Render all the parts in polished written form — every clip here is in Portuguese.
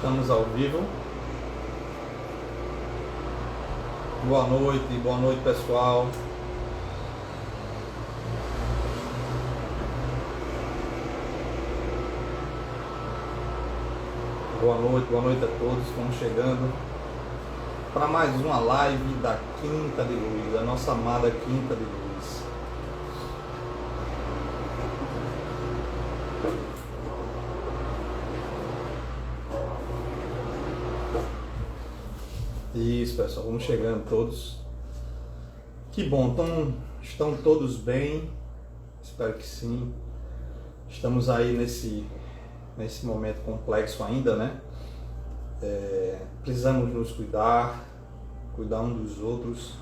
Estamos ao vivo. Boa noite pessoal. Boa noite a todos. Vamos chegando para mais uma live da Quinta de Luz, da nossa amada Quinta de Luz. Isso, pessoal, vamos chegando todos. Que bom, estão todos bem? Espero que sim. Estamos aí nesse momento complexo ainda, né? Precisamos nos cuidar um dos outros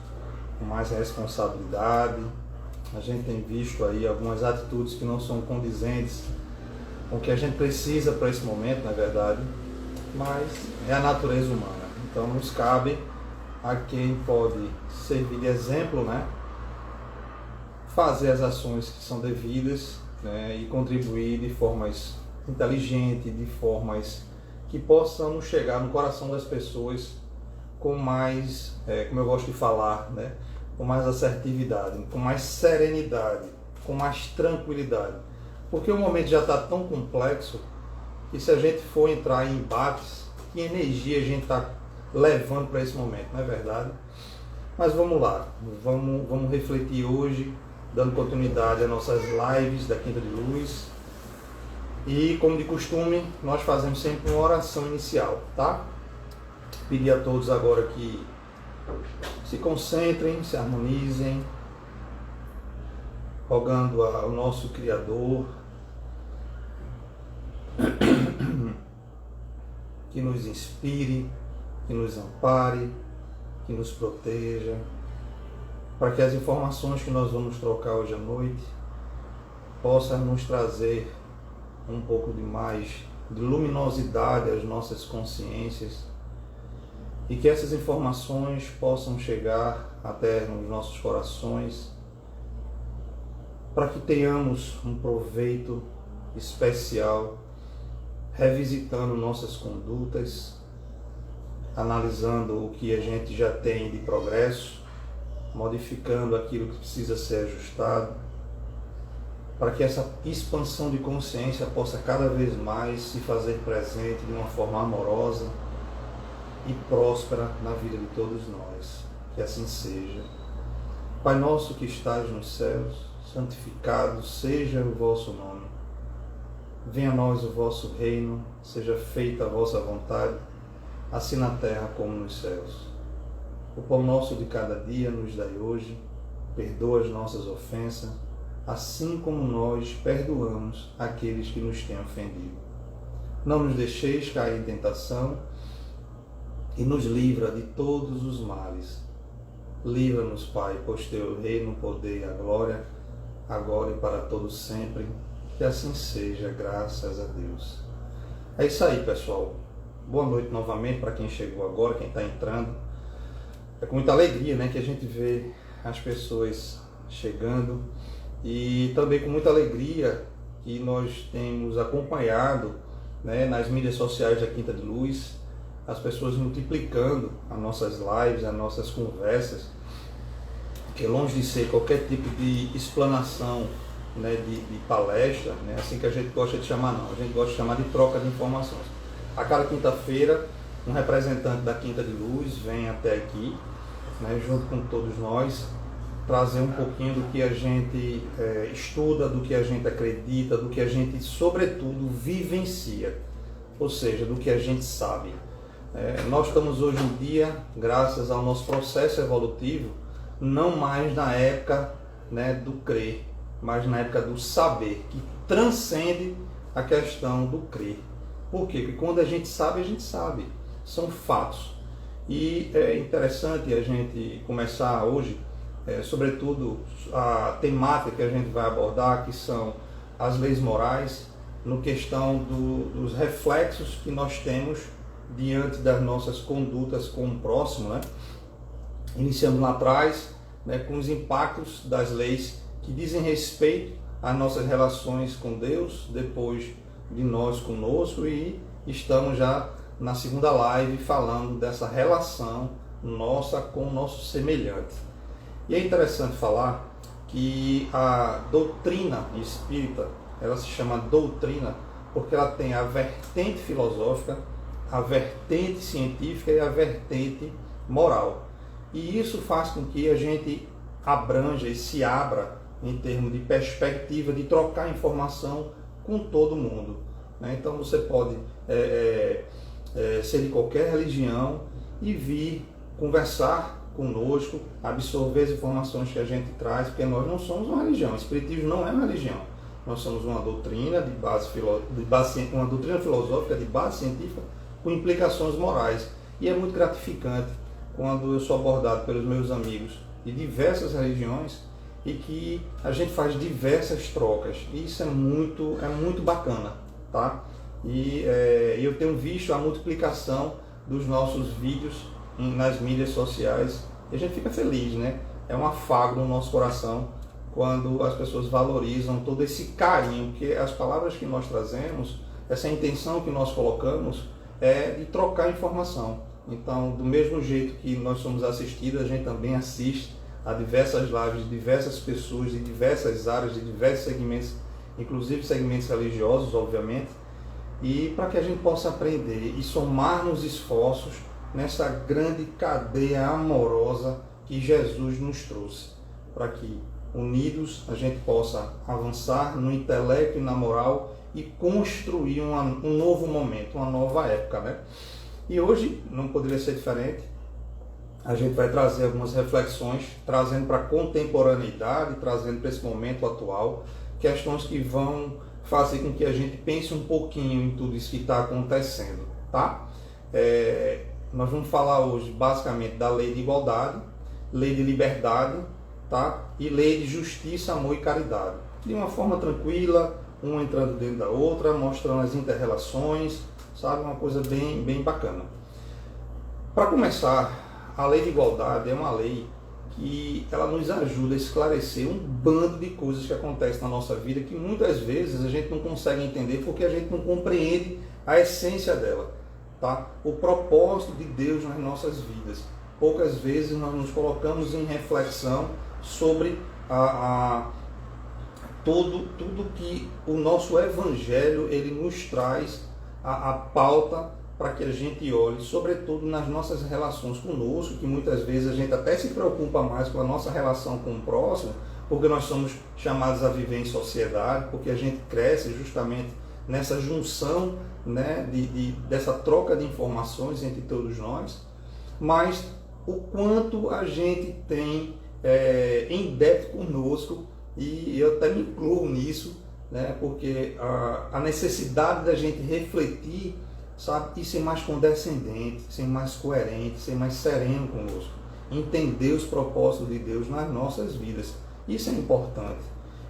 com mais responsabilidade. A gente tem visto aí algumas atitudes que não são condizentes com o que a gente precisa para esse momento, na verdade, mas é a natureza humana. Então nos cabe a quem pode servir de exemplo, né? Fazer as ações que são devidas, né? E contribuir de formas inteligentes, de formas que possam chegar no coração das pessoas com mais, como eu gosto de falar, né? Com mais assertividade, com mais serenidade, com mais tranquilidade. Porque o momento já está tão complexo que se a gente for entrar em embates, que energia a gente está levando para esse momento, não é verdade? Mas vamos lá, vamos refletir hoje, dando continuidade às nossas lives da Quinta de Luz. E como de costume, nós fazemos sempre uma oração inicial, tá? Pedir a todos agora que se concentrem, se harmonizem, rogando ao nosso Criador que nos inspire, que nos ampare, que nos proteja, para que as informações que nós vamos trocar hoje à noite possam nos trazer um pouco de mais de luminosidade às nossas consciências e que essas informações possam chegar até nos nossos corações para que tenhamos um proveito especial, revisitando nossas condutas, analisando o que a gente já tem de progresso, modificando aquilo que precisa ser ajustado, para que essa expansão de consciência possa cada vez mais se fazer presente de uma forma amorosa e próspera na vida de todos nós. Que assim seja. Pai nosso que estás nos céus, santificado seja o vosso nome. Venha a nós o vosso reino, seja feita a vossa vontade, assim na terra como nos céus. O pão nosso de cada dia nos dai hoje, perdoa as nossas ofensas, assim como nós perdoamos aqueles que nos têm ofendido. Não nos deixeis cair em tentação e nos livra de todos os males. Livra-nos, Pai, pois teu é o reino, o poder e a glória, agora e para todos sempre. Que assim seja, graças a Deus. É isso aí, pessoal. Boa noite novamente para quem chegou agora, quem está entrando. É com muita alegria, né, que a gente vê as pessoas chegando e também com muita alegria que nós temos acompanhado, né, nas mídias sociais da Quinta de Luz, as pessoas multiplicando as nossas lives, as nossas conversas, que longe de ser qualquer tipo de explanação, né, de palestra, né, assim que a gente gosta de chamar, não. A gente gosta de chamar de troca de informações. A cada quinta-feira, um representante da Quinta de Luz vem até aqui, né, junto com todos nós, trazer um pouquinho do que a gente estuda, do que a gente acredita, do que a gente, sobretudo, vivencia, ou seja, do que a gente sabe. Nós estamos hoje em dia, graças ao nosso processo evolutivo, não mais na época, né, do crer, mas na época do saber, que transcende a questão do crer. Por quê? Porque quando a gente sabe. São fatos. E é interessante a gente começar hoje, sobretudo, a temática que a gente vai abordar, que são as leis morais, no questão dos reflexos que nós temos diante das nossas condutas com o próximo, né? Iniciando lá atrás, né, com os impactos das leis que dizem respeito às nossas relações com Deus, depois de nós conosco, e estamos já na segunda live falando dessa relação nossa com o nosso semelhante. E é interessante falar que a doutrina espírita, ela se chama doutrina porque ela tem a vertente filosófica, a vertente científica e a vertente moral. E isso faz com que a gente abranja e se abra em termos de perspectiva de trocar informação com todo mundo. Então você pode ser de qualquer religião e vir conversar conosco, absorver as informações que a gente traz, porque nós não somos uma religião. O Espiritismo não é uma religião. Nós somos uma doutrina uma doutrina filosófica de base científica com implicações morais. E é muito gratificante quando eu sou abordado pelos meus amigos de diversas religiões e que a gente faz diversas trocas. E isso é muito bacana, tá? E eu tenho visto a multiplicação dos nossos vídeos nas mídias sociais e a gente fica feliz, né? É um afago no nosso coração quando as pessoas valorizam todo esse carinho, porque as palavras que nós trazemos, essa intenção que nós colocamos é de trocar informação. Então, do mesmo jeito que nós somos assistidos, a gente também assiste a diversas lives de diversas pessoas, de diversas áreas, de diversos segmentos, inclusive segmentos religiosos, obviamente, e para que a gente possa aprender e somar nos esforços nessa grande cadeia amorosa que Jesus nos trouxe, para que unidos a gente possa avançar no intelecto e na moral e construir um novo momento, uma nova época, né? E hoje não poderia ser diferente. A gente vai trazer algumas reflexões, trazendo para a contemporaneidade, trazendo para esse momento atual, questões que vão fazer com que a gente pense um pouquinho em tudo isso que está acontecendo, tá? Nós vamos falar hoje basicamente da lei de igualdade, lei de liberdade, tá? E lei de justiça, amor e caridade. De uma forma tranquila, uma entrando dentro da outra, mostrando as inter-relações, sabe? Uma coisa bem bacana. Para começar, a lei de igualdade é uma lei que ela nos ajuda a esclarecer um bando de coisas que acontecem na nossa vida que muitas vezes a gente não consegue entender porque a gente não compreende a essência dela, tá? O propósito de Deus nas nossas vidas. Poucas vezes nós nos colocamos em reflexão sobre tudo que o nosso Evangelho ele nos traz a pauta para que a gente olhe, sobretudo nas nossas relações conosco, que muitas vezes a gente até se preocupa mais com a nossa relação com o próximo, porque nós somos chamados a viver em sociedade, porque a gente cresce justamente nessa junção, né, dessa troca de informações entre todos nós, mas o quanto a gente tem em débito conosco, e eu até me incluo nisso, né, porque a necessidade da gente refletir, sabe, e ser mais condescendente, ser mais coerente, ser mais sereno conosco, entender os propósitos de Deus nas nossas vidas. Isso é importante.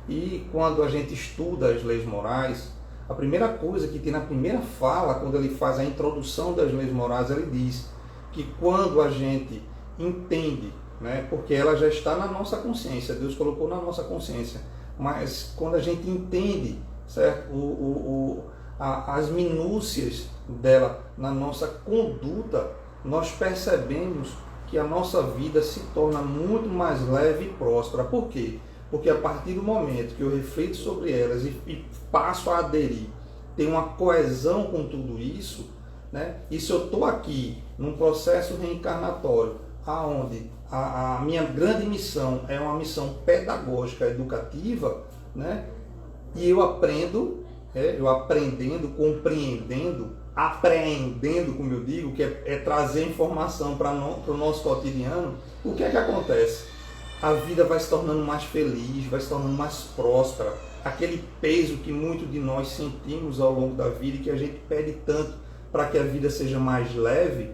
E quando a gente estuda as leis morais, a primeira coisa que tem na primeira fala, quando ele faz a introdução das leis morais, ele diz que quando a gente entende, né, porque ela já está na nossa consciência, Deus colocou na nossa consciência, mas quando a gente entende, certo, as minúcias dela na nossa conduta, nós percebemos que a nossa vida se torna muito mais leve e próspera. Por quê? Porque a partir do momento que eu reflito sobre elas e passo a aderir, tem uma coesão com tudo isso, né? E se eu estou aqui num processo reencarnatório, aonde a minha grande missão é uma missão pedagógica, educativa, né? E eu aprendo, eu aprendendo, compreendendo, apreendendo, como eu digo, que é trazer informação para o nosso cotidiano, o que é que acontece? A vida vai se tornando mais feliz, vai se tornando mais próspera. Aquele peso que muitos de nós sentimos ao longo da vida e que a gente pede tanto para que a vida seja mais leve,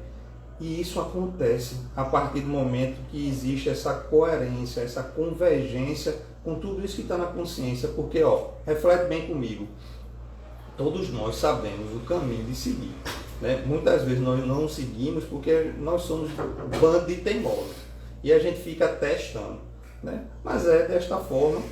e isso acontece a partir do momento que existe essa coerência, essa convergência com tudo isso que está na consciência. Porque, reflete bem comigo, todos nós sabemos o caminho de seguir, né? Muitas vezes nós não seguimos porque nós somos um bando de teimosos e a gente fica testando, né? Mas é desta forma,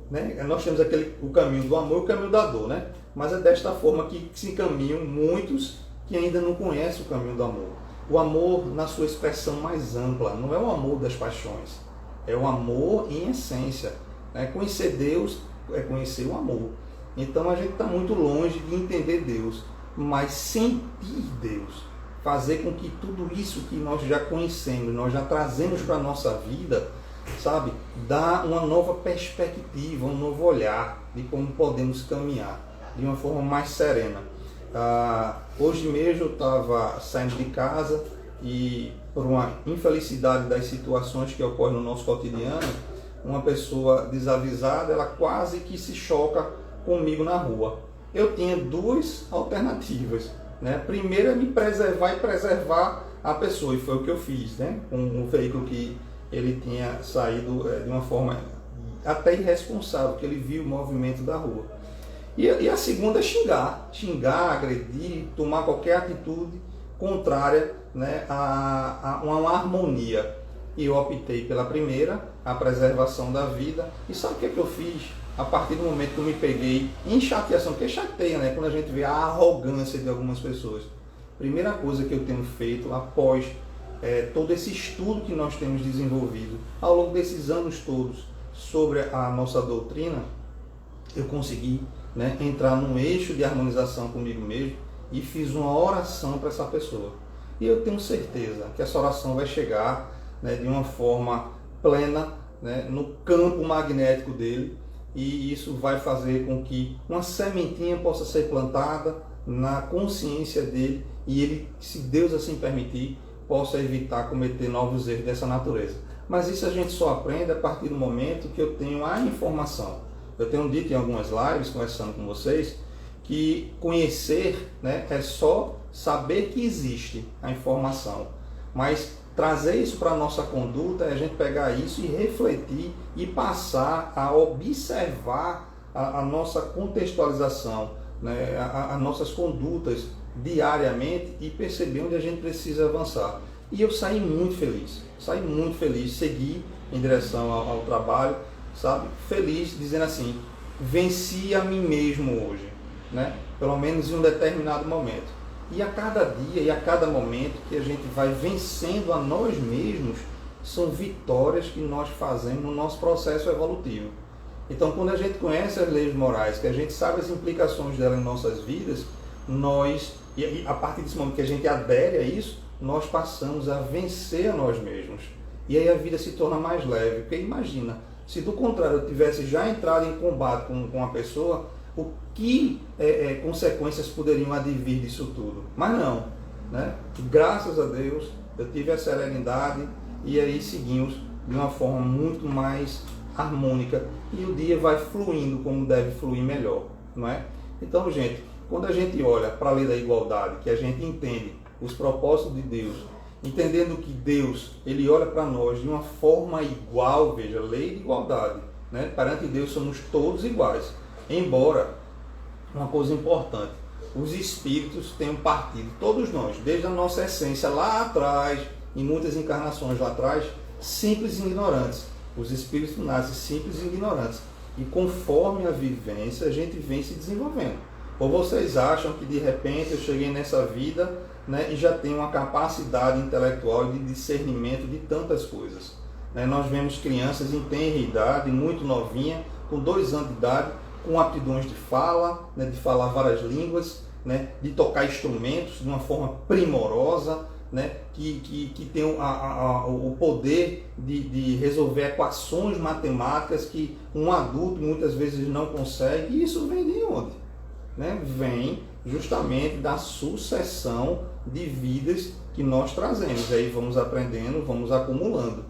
né? Nós temos o caminho do amor e o caminho da dor, né? Mas é desta forma que se encaminham muitos que ainda não conhece o caminho do amor. O amor na sua expressão mais ampla, não é o amor das paixões, é o amor em essência. Né? Conhecer Deus é conhecer o amor. Então a gente está muito longe de entender Deus, mas sentir Deus, fazer com que tudo isso que nós já conhecemos, nós já trazemos para a nossa vida, sabe, dá uma nova perspectiva, um novo olhar de como podemos caminhar de uma forma mais serena. Hoje mesmo eu estava saindo de casa e, por uma infelicidade das situações que ocorrem no nosso cotidiano, uma pessoa desavisada, ela quase que se choca comigo na rua. Eu tinha duas alternativas, né? Primeiro é me preservar e preservar a pessoa, e foi o que eu fiz, né? Com o veículo que ele tinha saído de uma forma até irresponsável, que ele viu o movimento da rua. E a segunda é xingar, agredir, tomar qualquer atitude contrária, né, a uma harmonia. E eu optei pela primeira, a preservação da vida. E sabe o que é que eu fiz? A partir do momento que eu me peguei em chateação, porque chateia, né? Quando a gente vê a arrogância de algumas pessoas. Primeira coisa que eu tenho feito após todo esse estudo que nós temos desenvolvido ao longo desses anos todos sobre a nossa doutrina, eu consegui, né, entrar num eixo de harmonização comigo mesmo e fiz uma oração para essa pessoa. E eu tenho certeza que essa oração vai chegar, né, de uma forma plena, né, no campo magnético dele, e isso vai fazer com que uma sementinha possa ser plantada na consciência dele e ele, se Deus assim permitir, possa evitar cometer novos erros dessa natureza. Mas isso a gente só aprende a partir do momento que eu tenho a informação. Eu tenho dito em algumas lives, conversando com vocês, que conhecer, né, é só saber que existe a informação. Mas trazer isso para a nossa conduta é a gente pegar isso e refletir e passar a observar a nossa contextualização, né, as nossas condutas diariamente e perceber onde a gente precisa avançar. E eu saí muito feliz, segui em direção ao trabalho, sabe, feliz, dizendo assim, venci a mim mesmo hoje, né? Pelo menos em um determinado momento. E a cada dia e a cada momento que a gente vai vencendo a nós mesmos, são vitórias que nós fazemos no nosso processo evolutivo. Então, quando a gente conhece as leis morais, que a gente sabe as implicações delas em nossas vidas, e a partir desse momento que a gente adere a isso, nós passamos a vencer a nós mesmos. E aí a vida se torna mais leve. Porque imagina, se do contrário eu tivesse já entrado em combate com a pessoa, o que consequências poderiam advir disso tudo? Mas não, né? Graças a Deus eu tive a serenidade e aí seguimos de uma forma muito mais harmônica e o dia vai fluindo como deve fluir melhor, não é? Então, gente, quando a gente olha para a lei da igualdade, que a gente entende os propósitos de Deus, entendendo que Deus, ele olha para nós de uma forma igual, veja, lei de igualdade, né? Perante Deus somos todos iguais, embora, uma coisa importante, os espíritos tenham partido, todos nós, desde a nossa essência lá atrás, em muitas encarnações lá atrás, simples e ignorantes. Os espíritos nascem simples e ignorantes, e conforme a vivência a gente vem se desenvolvendo. Ou vocês acham que de repente eu cheguei nessa vida, né, e já tenho uma capacidade intelectual de discernimento de tantas coisas, né? Nós vemos crianças em tenra idade, muito novinha, com 2 anos de idade, com aptidões de fala, né, de falar várias línguas, né, de tocar instrumentos de uma forma primorosa, né, que tem o poder de resolver equações matemáticas que um adulto muitas vezes não consegue. E isso vem de onde? Né? Vem justamente da sucessão de vidas que nós trazemos. Aí vamos aprendendo, vamos acumulando.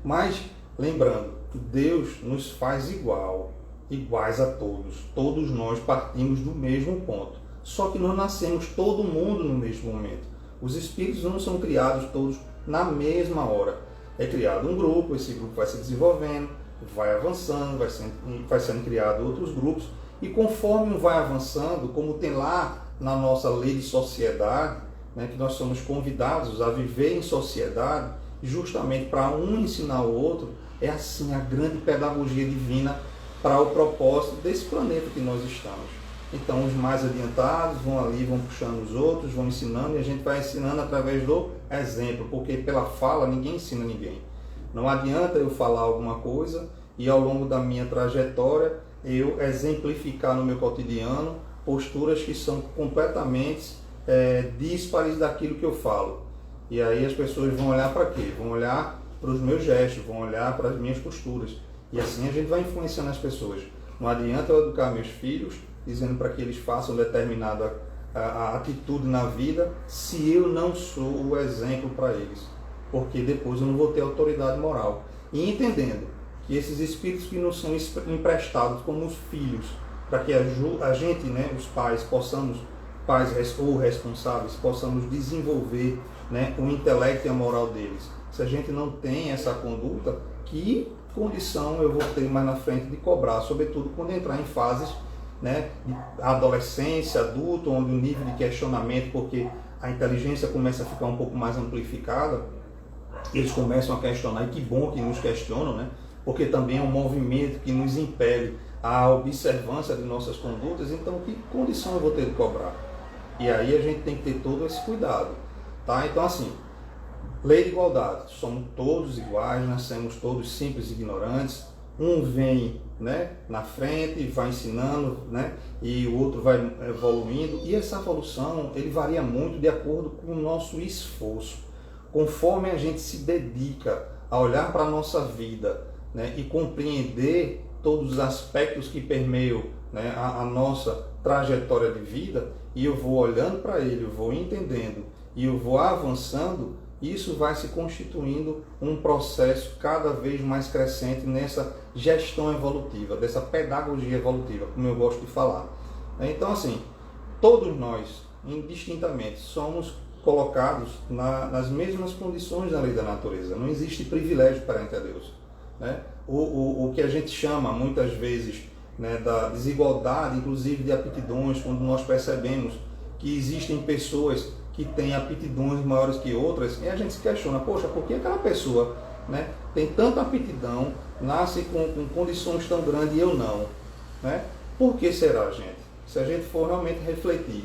Mas, lembrando, Deus nos faz iguais a todos. Todos nós partimos do mesmo ponto. Só que não nascemos todo mundo no mesmo momento. Os espíritos não são criados todos na mesma hora. É criado um grupo, esse grupo vai se desenvolvendo, vai avançando, vai sendo criado outros grupos. E conforme um vai avançando, como tem lá na nossa lei de sociedade, né, que nós somos convidados a viver em sociedade, justamente para um ensinar o outro, é assim a grande pedagogia divina para o propósito desse planeta que nós estamos. Então os mais adiantados vão ali, vão puxando os outros, vão ensinando, e a gente vai ensinando através do exemplo, porque pela fala ninguém ensina ninguém. Não adianta eu falar alguma coisa e ao longo da minha trajetória eu exemplificar no meu cotidiano posturas que são completamente díspares daquilo que eu falo. E aí as pessoas vão olhar para quê? Vão olhar para os meus gestos, vão olhar para as minhas posturas. E assim a gente vai influenciando as pessoas. Não adianta eu educar meus filhos dizendo para que eles façam determinada atitude na vida se eu não sou o exemplo para eles. Porque depois eu não vou ter autoridade moral. E entendendo que esses espíritos que nos são emprestados como os filhos, para que a gente, né, os pais, possamos, pais ou responsáveis, possamos desenvolver, né, o intelecto e a moral deles. Se a gente não tem essa conduta, que condição eu vou ter mais na frente de cobrar, sobretudo quando entrar em fases, né, de adolescência, adulto, onde o nível de questionamento, porque a inteligência começa a ficar um pouco mais amplificada, eles começam a questionar, e que bom que nos questionam, né, porque também é um movimento que nos impele a observância de nossas condutas. Então que condição eu vou ter de cobrar? E aí a gente tem que ter todo esse cuidado, tá? Então assim, lei de igualdade, somos todos iguais, nascemos todos simples e ignorantes, um vem, né, na frente, vai ensinando, né, e o outro vai evoluindo, e essa evolução ele varia muito de acordo com o nosso esforço, conforme a gente se dedica a olhar para a nossa vida, né, e compreender todos os aspectos que permeiam, né, a nossa trajetória de vida, e eu vou olhando para ele, eu vou entendendo e eu vou avançando, isso vai se constituindo um processo cada vez mais crescente nessa gestão evolutiva, dessa pedagogia evolutiva, como eu gosto de falar. Então assim, todos nós, indistintamente, somos colocados nas mesmas condições da lei da natureza. Não existe privilégio perante a Deus, né? O que a gente chama muitas vezes, né, da desigualdade, inclusive de aptidões, quando nós percebemos que existem pessoas que têm aptidões maiores que outras, e a gente se questiona, poxa, por que aquela pessoa, né, tem tanta aptidão, nasce com condições tão grandes e eu não, né? Por que será, gente? Se a gente for realmente refletir,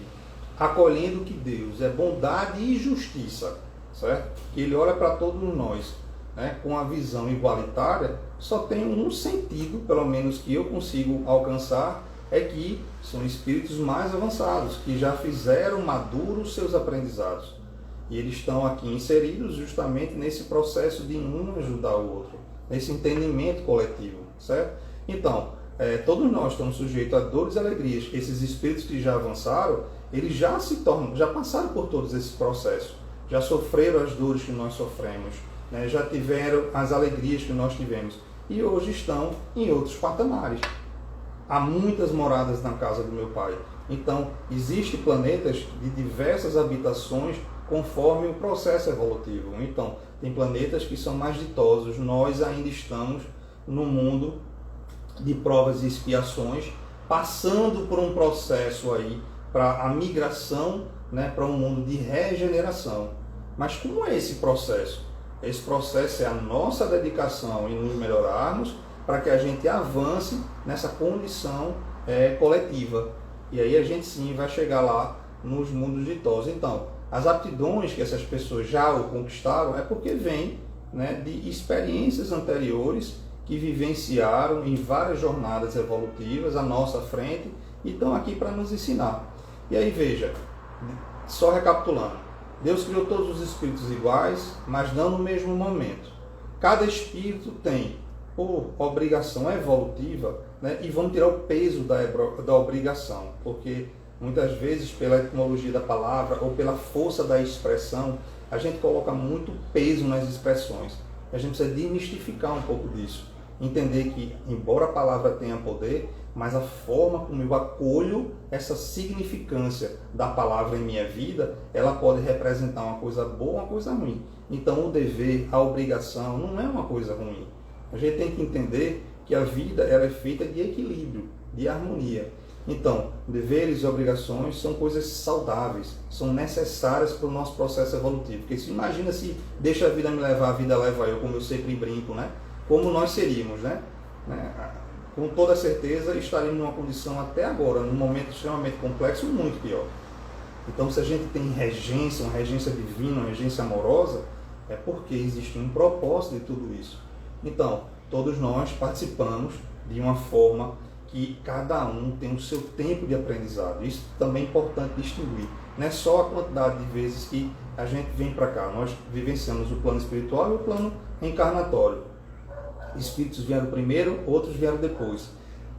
acolhendo que Deus é bondade e justiça, certo? Que Ele olha para todos nós, né, com a visão igualitária, só tem um sentido, pelo menos que eu consigo alcançar, é que são espíritos mais avançados, que já fizeram maduros seus aprendizados. E eles estão aqui inseridos justamente nesse processo de um ajudar o outro, nesse entendimento coletivo, certo? Então, todos nós estamos sujeitos a dores e alegrias. Esses espíritos que já avançaram, eles já já passaram por todos esses processos, já sofreram as dores que nós sofremos, né? Já tiveram as alegrias que nós tivemos, e hoje estão em outros patamares. Há muitas moradas na casa do meu pai. Então, existem planetas de diversas habitações conforme o processo evolutivo. Então, tem planetas que são mais ditosos. Nós ainda estamos no mundo de provas e expiações, passando por um processo aí para a migração, né, para um mundo de regeneração. Mas como é esse processo? Esse processo é a nossa dedicação em nos melhorarmos para que a gente avance nessa condição coletiva. E aí a gente sim vai chegar lá nos mundos ditosos. Então, as aptidões que essas pessoas já conquistaram é porque vêm, né, de experiências anteriores que vivenciaram em várias jornadas evolutivas à nossa frente e estão aqui para nos ensinar. E aí veja, só recapitulando, Deus criou todos os espíritos iguais, mas não no mesmo momento. Cada espírito tem, por obrigação evolutiva, né, e vamos tirar o peso da obrigação, porque muitas vezes pela etimologia da palavra ou pela força da expressão, a gente coloca muito peso nas expressões. A gente precisa demistificar um pouco disso. Entender que, embora a palavra tenha poder, mas a forma como eu acolho essa significância da palavra em minha vida, ela pode representar uma coisa boa ou uma coisa ruim. Então o dever, a obrigação, não é uma coisa ruim. A gente tem que entender que a vida ela é feita de equilíbrio, de harmonia. Então, deveres e obrigações são coisas saudáveis, são necessárias para o nosso processo evolutivo. Porque se imagina se deixa a vida me levar, a vida leva eu, como eu sempre brinco, né? Como nós seríamos, né? com toda certeza estaremos numa condição até agora, num momento extremamente complexo, muito pior. Então, se a gente tem regência, uma regência divina, uma regência amorosa, é porque existe um propósito de tudo isso. Então, todos nós participamos de uma forma que cada um tem o seu tempo de aprendizado. Isso também é importante distinguir. Não é só a quantidade de vezes que a gente vem para cá. Nós vivenciamos o plano espiritual e o plano encarnatório. Espíritos vieram primeiro, outros vieram depois.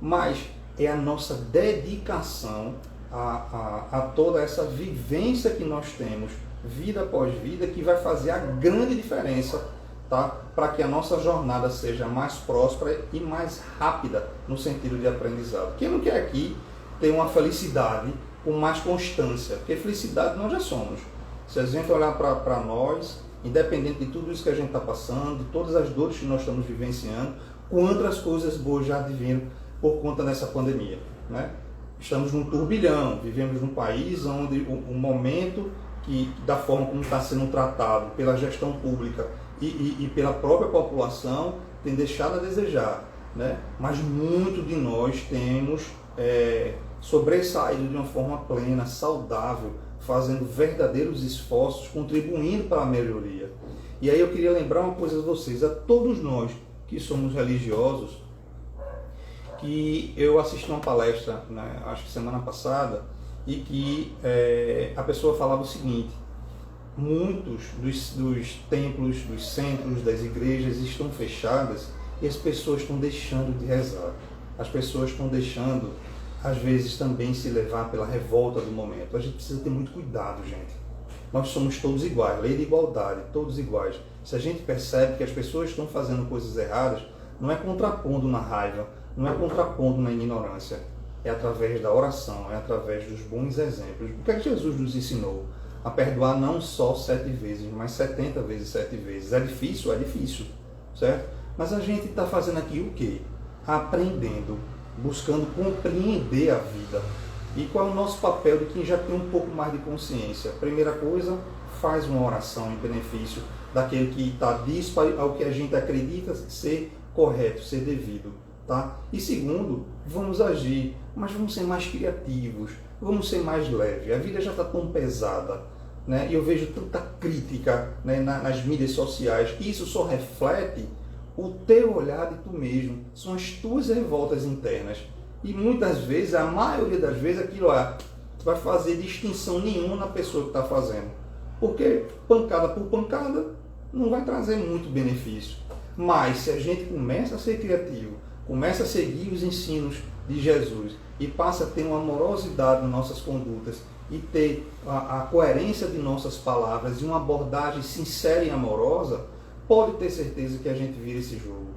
Mas é a nossa dedicação a toda essa vivência que nós temos, vida após vida, que vai fazer a grande diferença, tá? Para que a nossa jornada seja mais próspera e mais rápida no sentido de aprendizado. Quem não quer aqui ter uma felicidade com mais constância? Porque felicidade nós já somos. Se a gente olhar para nós, independente de tudo isso que a gente está passando, de todas as dores que nós estamos vivenciando, quantas coisas boas já adviram por conta dessa pandemia, né? Estamos num turbilhão, vivemos num país onde o momento da forma como está sendo tratado pela gestão pública e pela própria população tem deixado a desejar, né? Mas muito de nós temos sobressaído de uma forma plena, saudável, fazendo verdadeiros esforços, contribuindo para a melhoria. E aí eu queria lembrar uma coisa a vocês, a todos nós que somos religiosos, que eu assisti uma palestra, né, acho que semana passada, e que a pessoa falava o seguinte: muitos dos templos, dos centros, das igrejas estão fechadas e as pessoas estão deixando de rezar. As pessoas estão deixando, às vezes, também se levar pela revolta do momento. A gente precisa ter muito cuidado, gente. Nós somos todos iguais, lei de igualdade, todos iguais. Se a gente percebe que as pessoas estão fazendo coisas erradas, não é contrapondo na raiva, não é contrapondo na ignorância, é através da oração, é através dos bons exemplos. O que é que Jesus nos ensinou? A perdoar não só 7 vezes, mas 70 vezes 7 vezes. É difícil, certo? Mas a gente está fazendo aqui o quê? Aprendendo, buscando compreender a vida. E qual é o nosso papel de quem já tem um pouco mais de consciência? Primeira coisa, faz uma oração em benefício daquele que está dispo ao que a gente acredita ser correto, ser devido. Tá? E segundo, vamos agir, mas vamos ser mais criativos, vamos ser mais leves. A vida já está tão pesada, né? E eu vejo tanta crítica, né, nas mídias sociais. Isso só reflete o teu olhar de tu mesmo, são as tuas revoltas internas. E muitas vezes, a maioria das vezes, aquilo vai fazer distinção nenhuma na pessoa que está fazendo. Porque pancada por pancada não vai trazer muito benefício. Mas se a gente começa a ser criativo, começa a seguir os ensinos de Jesus e passa a ter uma amorosidade nas nossas condutas e ter a coerência de nossas palavras e uma abordagem sincera e amorosa, pode ter certeza que a gente vira esse jogo.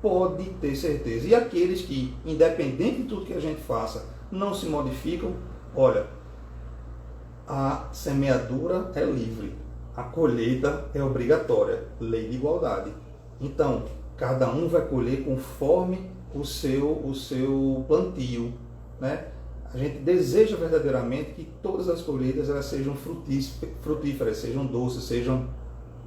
Pode ter certeza. E aqueles que, independente de tudo que a gente faça, não se modificam, olha, a semeadura é livre, a colheita é obrigatória, lei de igualdade. Então, cada um vai colher conforme o seu plantio, né? A gente deseja verdadeiramente que todas as colheitas elas sejam frutíferas, sejam doces, sejam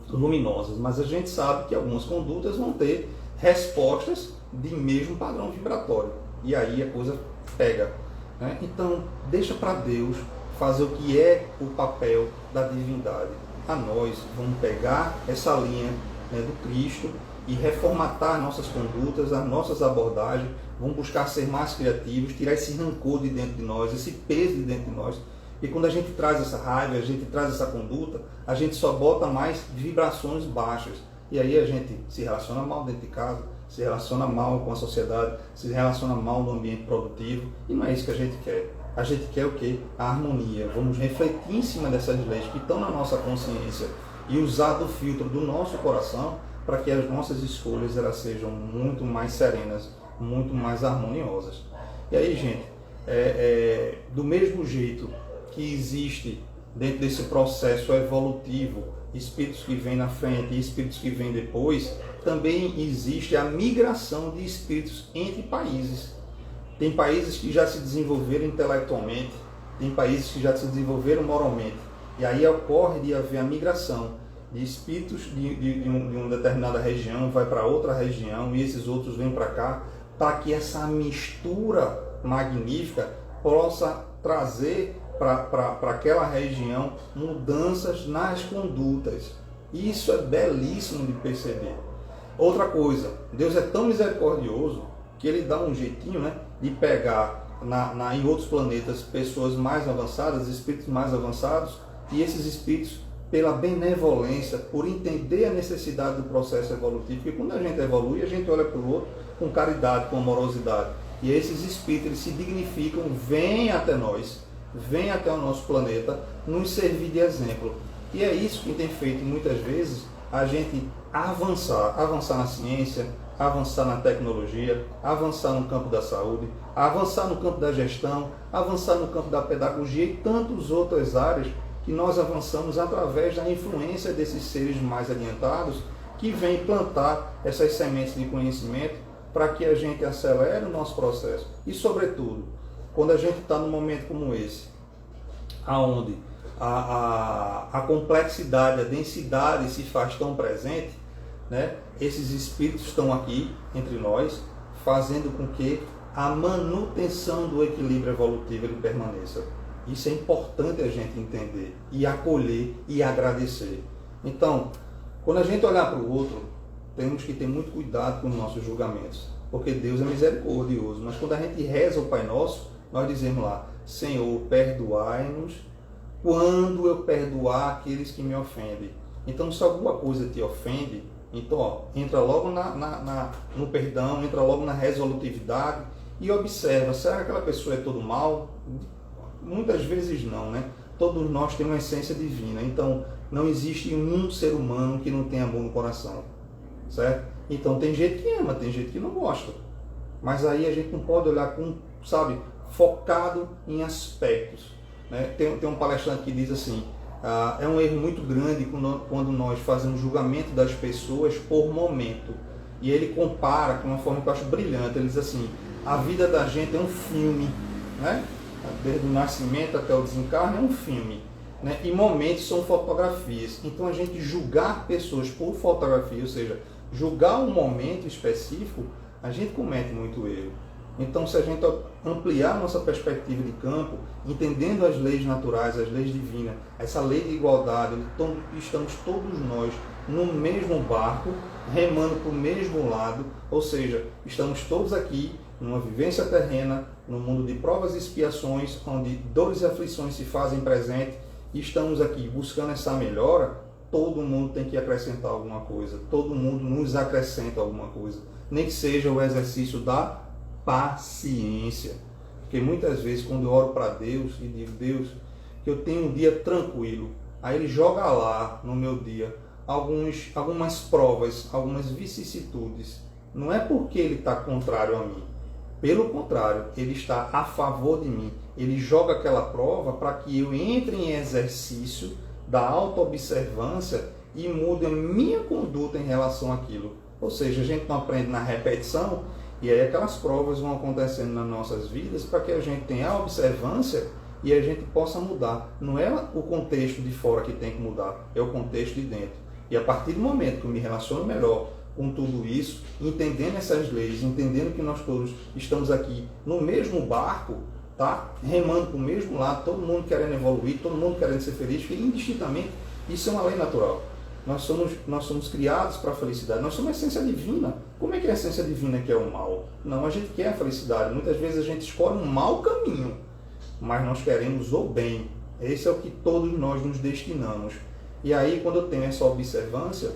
luminosas, mas a gente sabe que algumas condutas vão ter respostas de mesmo padrão vibratório, e aí a coisa pega, né? Então, deixa para Deus fazer o que é o papel da divindade. A nós vamos pegar essa linha, né, do Cristo e reformatar nossas condutas, as nossas abordagens, vamos buscar ser mais criativos, tirar esse rancor de dentro de nós, esse peso de dentro de nós. E quando a gente traz essa raiva, a gente traz essa conduta, a gente só bota mais vibrações baixas. E aí a gente se relaciona mal dentro de casa, se relaciona mal com a sociedade, se relaciona mal no ambiente produtivo, e não é isso que a gente quer. A gente quer o quê? A harmonia. Vamos refletir em cima dessas leis que estão na nossa consciência e usar do filtro do nosso coração para que as nossas escolhas elas sejam muito mais serenas, muito mais harmoniosas. E aí, gente, do mesmo jeito que existe dentro desse processo evolutivo espíritos que vêm na frente e espíritos que vêm depois, também existe a migração de espíritos entre países. Tem países que já se desenvolveram intelectualmente, tem países que já se desenvolveram moralmente, e aí ocorre de haver a migração de espíritos de uma determinada região, vai para outra região, e esses outros vêm para cá, para que essa mistura magnífica possa trazer para aquela região mudanças nas condutas. Isso é belíssimo de perceber. Outra coisa, Deus é tão misericordioso que Ele dá um jeitinho, né, de pegar em outros planetas pessoas mais avançadas, espíritos mais avançados, e esses espíritos, pela benevolência, por entender a necessidade do processo evolutivo, porque quando a gente evolui, a gente olha para o outro com caridade, com amorosidade, e esses espíritos eles se dignificam, vêm até nós, vêm até o nosso planeta, nos servir de exemplo. E é isso que tem feito muitas vezes a gente avançar na ciência, avançar na tecnologia, avançar no campo da saúde, avançar no campo da gestão, avançar no campo da pedagogia e tantas outras áreas que nós avançamos através da influência desses seres mais adiantados que vêm plantar essas sementes de conhecimento para que a gente acelere o nosso processo. E, sobretudo, quando a gente está num momento como esse, onde a complexidade, a densidade se faz tão presente, né? Esses espíritos estão aqui entre nós, fazendo com que a manutenção do equilíbrio evolutivo ele permaneça. Isso é importante a gente entender e acolher e agradecer. Então, quando a gente olhar para o outro, temos que ter muito cuidado com os nossos julgamentos, porque Deus é misericordioso. Mas quando a gente reza o Pai Nosso, nós dizemos lá: Senhor, perdoai-nos quando eu perdoar aqueles que me ofendem. Então, se alguma coisa te ofende, então entra logo no perdão, entra logo na resolutividade e observa, será que aquela pessoa é todo mal? Muitas vezes não, né? Todos nós temos uma essência divina, então não existe um ser humano que não tenha amor no coração, certo? Então tem gente que ama, tem gente que não gosta, mas aí a gente não pode olhar com, sabe, focado em aspectos, né? Tem um palestrante que diz assim: é um erro muito grande quando nós fazemos julgamento das pessoas por momento. E ele compara de uma forma que eu acho brilhante. Ele diz assim: a vida da gente é um filme, né? Desde o nascimento até o desencarne é um filme, né? E momentos são fotografias. Então a gente julgar pessoas por fotografia, ou seja, julgar um momento específico, a gente comete muito erro. Então, se a gente ampliar nossa perspectiva de campo, entendendo as leis naturais, as leis divinas, essa lei de igualdade, estamos todos nós no mesmo barco, remando para o mesmo lado, ou seja, estamos todos aqui numa vivência terrena, num mundo de provas e expiações, onde dores e aflições se fazem presente, e estamos aqui buscando essa melhora. Todo mundo tem que acrescentar alguma coisa, todo mundo nos acrescenta alguma coisa, nem que seja o exercício da paciência. Porque muitas vezes quando eu oro para Deus e digo: Deus, que eu tenho um dia tranquilo, aí Ele joga lá no meu dia algumas provas, algumas vicissitudes. Não é porque Ele está contrário a mim, pelo contrário, Ele está a favor de mim. Ele joga aquela prova para que eu entre em exercício da autoobservância e mude a minha conduta em relação àquilo. Ou seja, a gente não aprende na repetição. E aí aquelas provas vão acontecendo nas nossas vidas para que a gente tenha a observância e a gente possa mudar. Não é o contexto de fora que tem que mudar, é o contexto de dentro. E a partir do momento que eu me relaciono melhor com tudo isso, entendendo essas leis, entendendo que nós todos estamos aqui no mesmo barco, tá? Remando para o mesmo lado, todo mundo querendo evoluir, todo mundo querendo ser feliz, que indistintamente isso é uma lei natural. Nós somos criados para a felicidade, nós somos a essência divina. Como é que é a essência divina que é o mal? Não, a gente quer a felicidade. Muitas vezes a gente escolhe um mau caminho, mas nós queremos o bem. Esse é o que todos nós nos destinamos. E aí, quando eu tenho essa observância,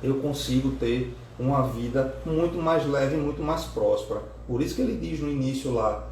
eu consigo ter uma vida muito mais leve e muito mais próspera. Por isso que ele diz no início lá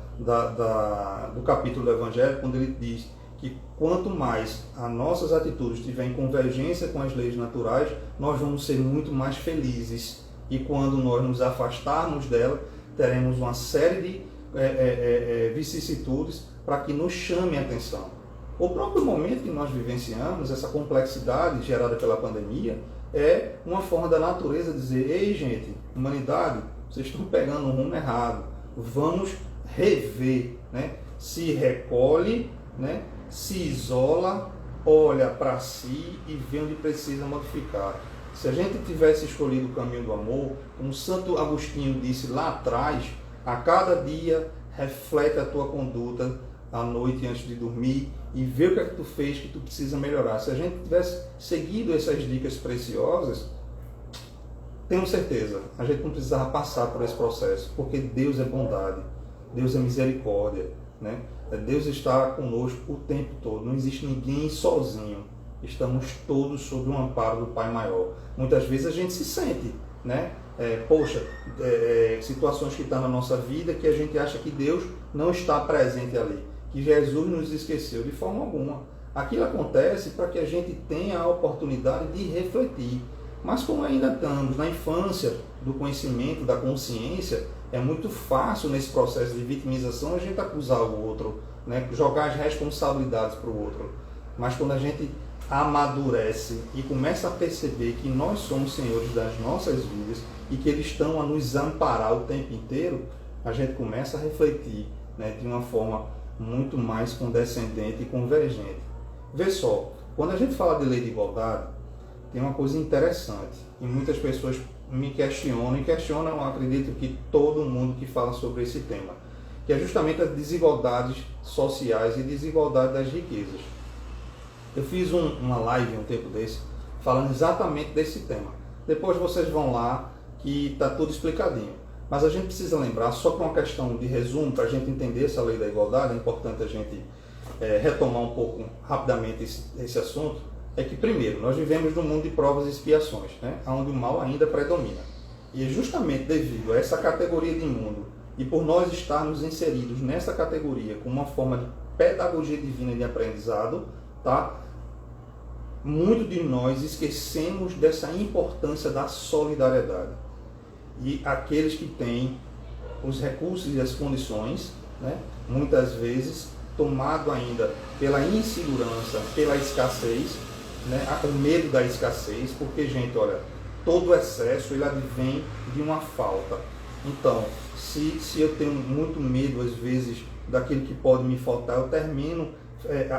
do capítulo do Evangelho, quando ele diz que quanto mais as nossas atitudes estiverem em convergência com as leis naturais, nós vamos ser muito mais felizes. E quando nós nos afastarmos dela, teremos uma série de vicissitudes para que nos chame a atenção. O próprio momento que nós vivenciamos, essa complexidade gerada pela pandemia, é uma forma da natureza dizer: ei gente, humanidade, vocês estão pegando um rumo errado, vamos rever, né? Se recolhe, né? Se isola, olha para si e vê onde precisa modificar. Se a gente tivesse escolhido o caminho do amor, como Santo Agostinho disse lá atrás, a cada dia reflete a tua conduta à noite antes de dormir e vê o que é que tu fez que tu precisa melhorar. Se a gente tivesse seguido essas dicas preciosas, tenho certeza, a gente não precisava passar por esse processo, porque Deus é bondade, Deus é misericórdia, né? Deus está conosco o tempo todo, não existe ninguém sozinho, estamos todos sob o amparo do Pai Maior. Muitas vezes a gente se sente, né? Situações que estão na nossa vida que a gente acha que Deus não está presente ali, que Jesus nos esqueceu de forma alguma. Aquilo acontece para que a gente tenha a oportunidade de refletir. Mas como ainda estamos na infância do conhecimento, da consciência, é muito fácil nesse processo de vitimização a gente acusar o outro, né? Jogar as responsabilidades para o outro. Mas quando a gente amadurece e começa a perceber que nós somos senhores das nossas vidas e que eles estão a nos amparar o tempo inteiro, a gente começa a refletir, né, de uma forma muito mais condescendente e convergente. Vê só, quando a gente fala de lei de igualdade, tem uma coisa interessante, e muitas pessoas me questionam, eu acredito que todo mundo que fala sobre esse tema, que é justamente as desigualdades sociais e desigualdade das riquezas. Eu fiz uma live um tempo desse, falando exatamente desse tema. Depois vocês vão lá, que está tudo explicadinho. Mas a gente precisa lembrar, só com uma questão de resumo, para a gente entender essa lei da igualdade, é importante a gente retomar um pouco rapidamente esse assunto, é que primeiro, nós vivemos num mundo de provas e expiações, né, onde o mal ainda predomina. E justamente devido a essa categoria de mundo, e por nós estarmos inseridos nessa categoria com uma forma de pedagogia divina de aprendizado, tá? Muito de nós esquecemos dessa importância da solidariedade. E aqueles que têm os recursos e as condições, né, muitas vezes tomado ainda pela insegurança, pela escassez, né, o medo da escassez, porque, gente, olha, todo excesso ele advém de uma falta. Então, se eu tenho muito medo, às vezes, daquilo que pode me faltar, eu termino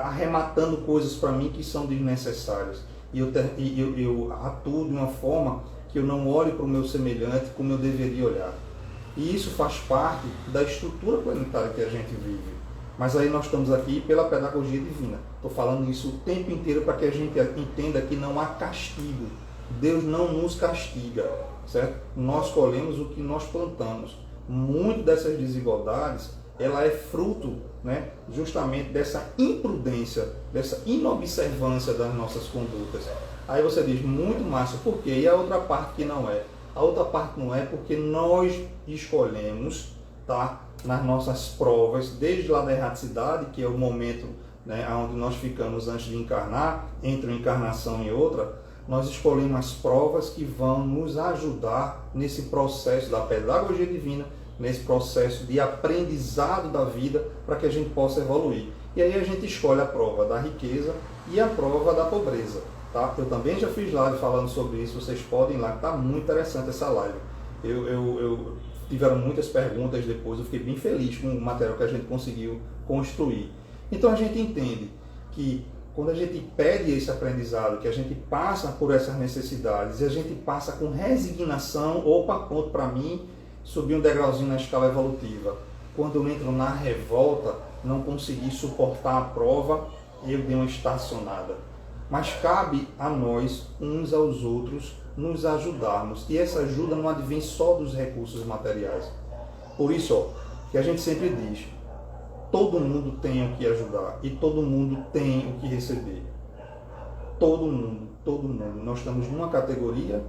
arrematando coisas para mim que são desnecessárias. E eu atuo de uma forma que eu não olho para o meu semelhante como eu deveria olhar. E isso faz parte da estrutura planetária que a gente vive. Mas aí nós estamos aqui pela pedagogia divina. Estou falando isso o tempo inteiro para que a gente entenda que não há castigo. Deus não nos castiga, certo? Nós colhemos o que nós plantamos. Muito dessas desigualdades, ela é fruto, né, justamente dessa imprudência, dessa inobservância das nossas condutas. Aí você diz, muito massa, por quê? E a outra parte que não é? A outra parte não é porque nós escolhemos, tá, nas nossas provas, desde lá da erraticidade, que é o momento, né, onde nós ficamos antes de encarnar, entre uma encarnação e outra, nós escolhemos as provas que vão nos ajudar nesse processo da pedagogia divina, nesse processo de aprendizado da vida, para que a gente possa evoluir. E aí a gente escolhe a prova da riqueza e a prova da pobreza. Tá? Eu também já fiz live falando sobre isso, vocês podem ir lá, está muito interessante essa live. Tiveram muitas perguntas depois, eu fiquei bem feliz com o material que a gente conseguiu construir. Então a gente entende que quando a gente pede esse aprendizado, que a gente passa por essas necessidades, e a gente passa com resignação, opa, ponto para mim, subir um degrauzinho na escala evolutiva. Quando eu entro na revolta, não consegui suportar a prova, eu dei uma estacionada. Mas cabe a nós, uns aos outros, nos ajudarmos. E essa ajuda não advém só dos recursos materiais. Por isso, ó, que a gente sempre diz, todo mundo tem o que ajudar e todo mundo tem o que receber. Todo mundo, todo mundo. Nós estamos numa categoria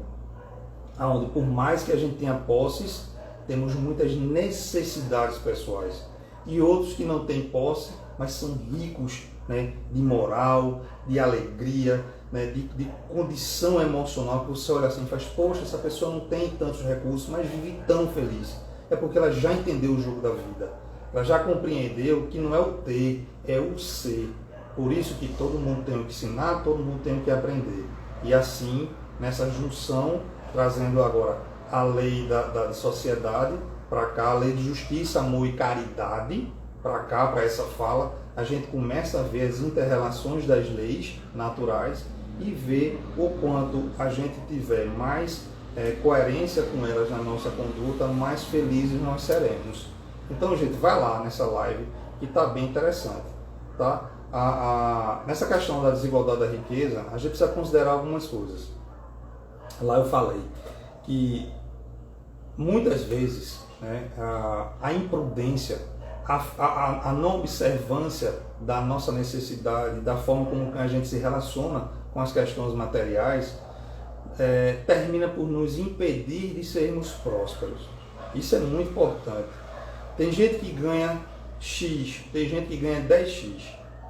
onde, por mais que a gente tenha posses, temos muitas necessidades pessoais. E outros que não têm posse, mas são ricos, né, de moral, de alegria, né, de condição emocional, que você olha assim e faz, poxa, essa pessoa não tem tantos recursos, mas vive tão feliz. É porque ela já entendeu o jogo da vida. Ela já compreendeu que não é o ter, é o ser. Por isso que todo mundo tem o que ensinar, todo mundo tem o que aprender. E assim, nessa junção, trazendo agora a lei da sociedade para cá, a lei de justiça, amor e caridade, para cá, para essa fala, a gente começa a ver as inter-relações das leis naturais e ver o quanto a gente tiver mais coerência com elas na nossa conduta, mais felizes nós seremos. Então, gente, vai lá nessa live que está bem interessante, tá? Nessa questão da desigualdade da riqueza, a gente precisa considerar algumas coisas. Lá eu falei que muitas vezes, né, a imprudência, a não observância da nossa necessidade, da forma como a gente se relaciona com as questões materiais, termina por nos impedir de sermos prósperos. Isso é muito importante. Tem gente que ganha X, tem gente que ganha 10X,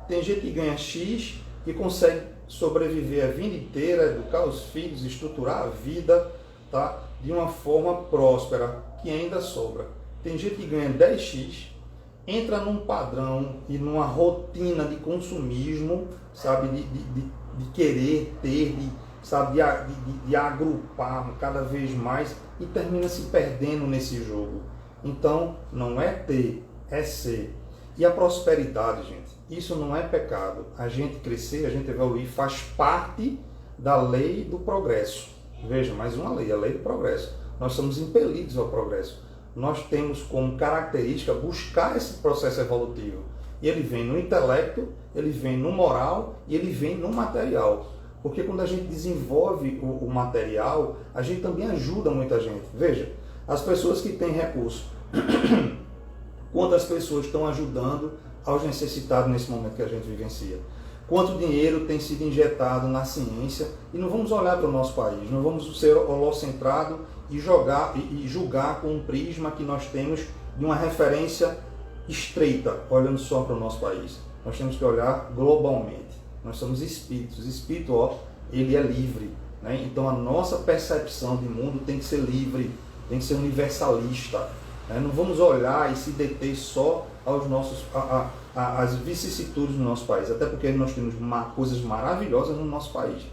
tem gente que ganha X e consegue sobreviver a vida inteira, educar os filhos, estruturar a vida, tá? De uma forma próspera, que ainda sobra. Tem gente que ganha 10X, entra num padrão e numa rotina de consumismo, sabe, de querer ter, de agrupar cada vez mais e termina se perdendo nesse jogo. Então, não é ter, é ser. E a prosperidade, gente, isso não é pecado. A gente crescer, a gente evoluir, faz parte da lei do progresso. Veja, mais uma lei, a lei do progresso. Nós somos impelidos ao progresso. Nós temos como característica buscar esse processo evolutivo. E ele vem no intelecto, ele vem no moral e ele vem no material. Porque quando a gente desenvolve o material, a gente também ajuda muita gente. Veja, as pessoas que têm recursos, quantas pessoas estão ajudando aos necessitados nesse momento que a gente vivencia. Quanto dinheiro tem sido injetado na ciência, e não vamos olhar para o nosso país, não vamos ser holocentrado e julgar com um prisma que nós temos de uma referência estreita, olhando só para o nosso país. Nós temos que olhar globalmente. Nós somos espíritos. O espírito, ele é livre, né? Então a nossa percepção de mundo tem que ser livre, tem que ser universalista. Não vamos olhar e se deter só aos às vicissitudes do nosso país, até porque nós temos coisas maravilhosas no nosso país,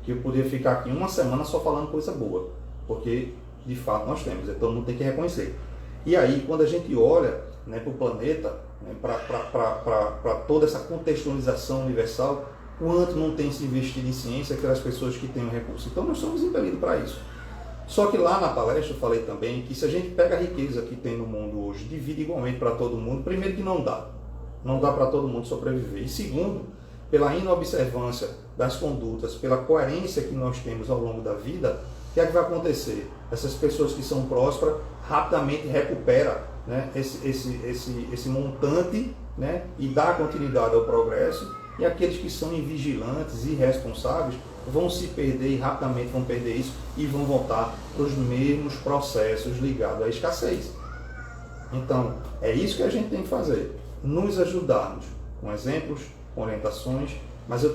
que eu poderia ficar aqui uma semana só falando coisa boa, porque de fato nós temos, então todo mundo tem que reconhecer. E aí, quando a gente olha, né, para o planeta, né, para toda essa contextualização universal, quanto não tem se investido em ciência aquelas pessoas que têm o recurso. Então nós somos impelidos para isso. Só que lá na palestra eu falei também que se a gente pega a riqueza que tem no mundo hoje, divide igualmente para todo mundo, primeiro que não dá para todo mundo sobreviver. E segundo, pela inobservância das condutas, pela coerência que nós temos ao longo da vida, o que é que vai acontecer? Essas pessoas que são prósperas rapidamente recuperam, né, esse montante, né, e dá continuidade ao progresso, e aqueles que são invigilantes, irresponsáveis, vão se perder e rapidamente vão perder isso e vão voltar para os mesmos processos ligados à escassez. Então, é isso que a gente tem que fazer, nos ajudarmos com exemplos, com orientações, mas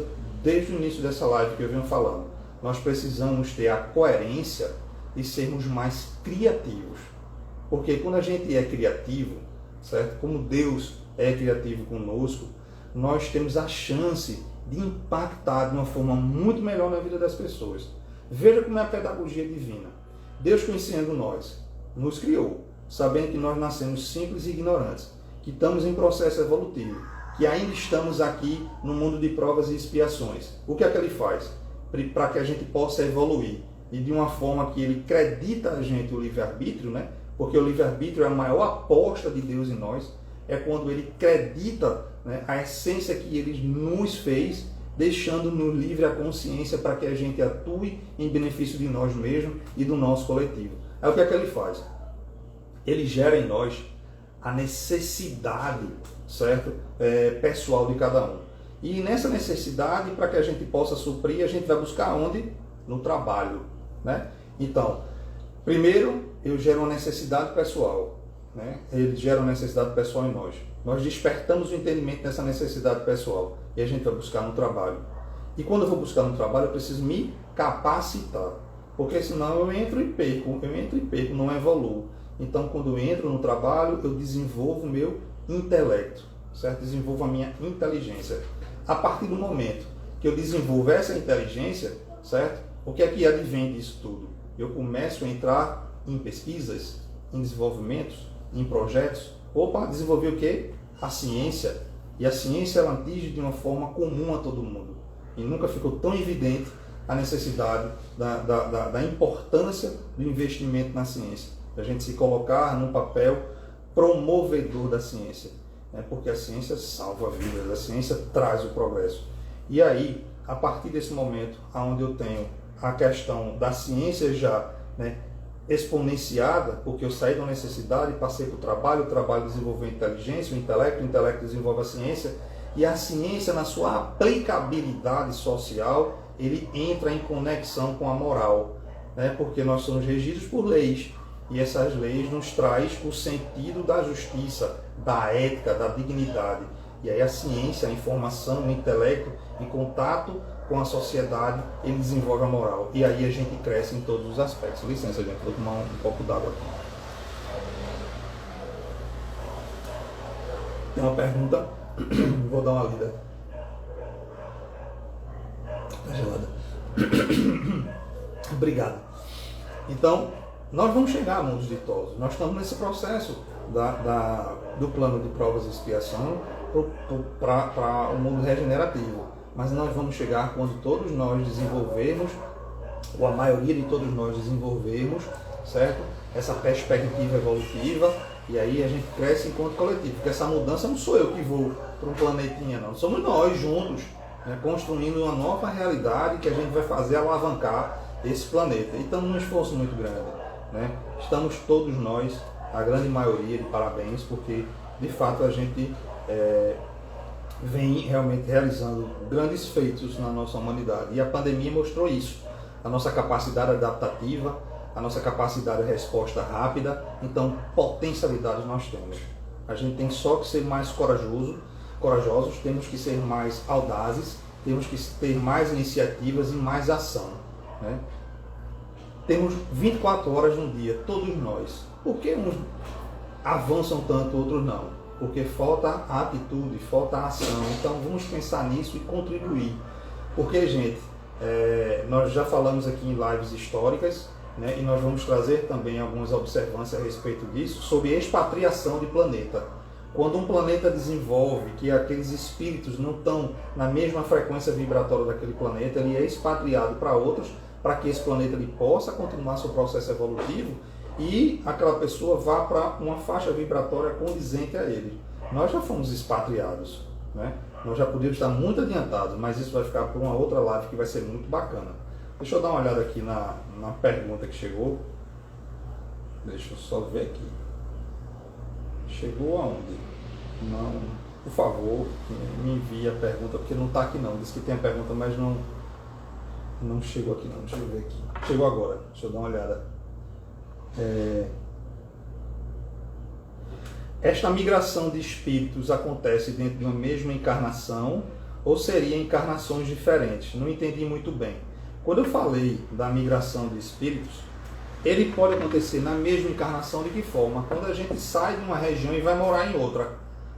desde o início dessa live que eu venho falando, nós precisamos ter a coerência de sermos mais criativos. Porque quando a gente é criativo, certo? Como Deus é criativo conosco, nós temos a chance de impactar de uma forma muito melhor na vida das pessoas. Veja como é a pedagogia divina. Deus conhecendo nós, nos criou, sabendo que nós nascemos simples e ignorantes, que estamos em processo evolutivo, que ainda estamos aqui no mundo de provas e expiações. O que é que ele faz? Para que a gente possa evoluir. E de uma forma que ele acredita a gente o livre-arbítrio, né? Porque o livre-arbítrio é a maior aposta de Deus em nós, é quando ele acredita, né, a essência que ele nos fez, deixando-nos livre a consciência para que a gente atue em benefício de nós mesmos e do nosso coletivo. Aí o que é que ele faz? Ele gera em nós a necessidade, certo? Pessoal de cada um. E nessa necessidade, para que a gente possa suprir, a gente vai buscar onde? No trabalho, né? Então, primeiro, eu gero uma necessidade pessoal, né? Ele gera uma necessidade pessoal em nós. Nós despertamos o entendimento dessa necessidade pessoal e a gente vai buscar no trabalho. E quando eu vou buscar no trabalho, eu preciso me capacitar, porque senão eu entro e perco, não evoluo. Então, quando eu entro no trabalho, eu desenvolvo o meu intelecto, certo? Desenvolvo a minha inteligência. A partir do momento que eu desenvolvo essa inteligência, certo? O que é que advém disso tudo? Eu começo a entrar em pesquisas, em desenvolvimentos, em projetos. Opa, desenvolver o quê? A ciência. E a ciência ela atinge de uma forma comum a todo mundo. e nunca ficou tão evidente a necessidade da importância do investimento na ciência, a gente se colocar num papel promovedor da ciência, né? Porque a ciência salva vidas, a ciência traz o progresso. E aí, a partir desse momento, onde eu tenho a questão da ciência já, né, exponenciada, porque eu saí da necessidade, passei para o trabalho desenvolveu a inteligência, o intelecto desenvolve a ciência, e a ciência, na sua aplicabilidade social, ele entra em conexão com a moral, né? Porque nós somos regidos por leis, e essas leis nos traz o sentido da justiça, da ética, da dignidade. E aí a ciência, a informação, o intelecto, em contato com a sociedade, ele desenvolve a moral. E aí a gente cresce em todos os aspectos. Licença, gente, vou tomar um copo d'água aqui. Tem uma pergunta, vou dar uma lida. Tá gelada. Obrigado. Então, nós vamos chegar a mundos ditosos. Nós estamos nesse processo do plano de provas e expiação para o mundo regenerativo. Mas nós vamos chegar quando todos nós desenvolvermos, ou a maioria de todos nós desenvolvermos, certo? Essa perspectiva evolutiva, e aí a gente cresce enquanto coletivo. Porque essa mudança não sou eu que vou para um planetinha, não. Somos nós juntos, né, construindo uma nova realidade que a gente vai fazer alavancar esse planeta. E estamos num esforço muito grande, né? Estamos todos nós, a grande maioria, de parabéns, porque de fato a gente vem realmente realizando grandes feitos na nossa humanidade. E a pandemia mostrou isso. A nossa capacidade adaptativa, a nossa capacidade de resposta rápida. Então, potencialidades nós temos. A gente tem só que ser mais corajosos, temos que ser mais audazes, temos que ter mais iniciativas e mais ação, né? Temos 24 horas no dia, todos nós. Por que uns avançam tanto, outros não? Porque falta a atitude, falta a ação. Então vamos pensar nisso e contribuir. Porque, gente, nós já falamos aqui em lives históricas, né, e nós vamos trazer também algumas observâncias a respeito disso, sobre expatriação de planeta. Quando um planeta desenvolve, que aqueles espíritos não estão na mesma frequência vibratória daquele planeta, ele é expatriado para outros, para que esse planeta ele possa continuar seu processo evolutivo e aquela pessoa vá para uma faixa vibratória condizente a ele. Nós já fomos expatriados, né? Nós já podíamos estar muito adiantados, mas isso vai ficar para uma outra live que vai ser muito bacana. Deixa eu dar uma olhada aqui na pergunta que chegou. Deixa eu só ver aqui. Chegou aonde? Não, por favor, me envie a pergunta, porque não está aqui não. Diz que tem a pergunta, mas não chegou aqui não. Deixa eu ver aqui. Chegou agora, deixa eu dar uma olhada. Esta migração de espíritos acontece dentro de uma mesma encarnação ou seria encarnações diferentes? Não entendi muito bem. Quando eu falei da migração de espíritos, ele pode acontecer na mesma encarnação. De que forma? Quando a gente sai de uma região e vai morar em outra.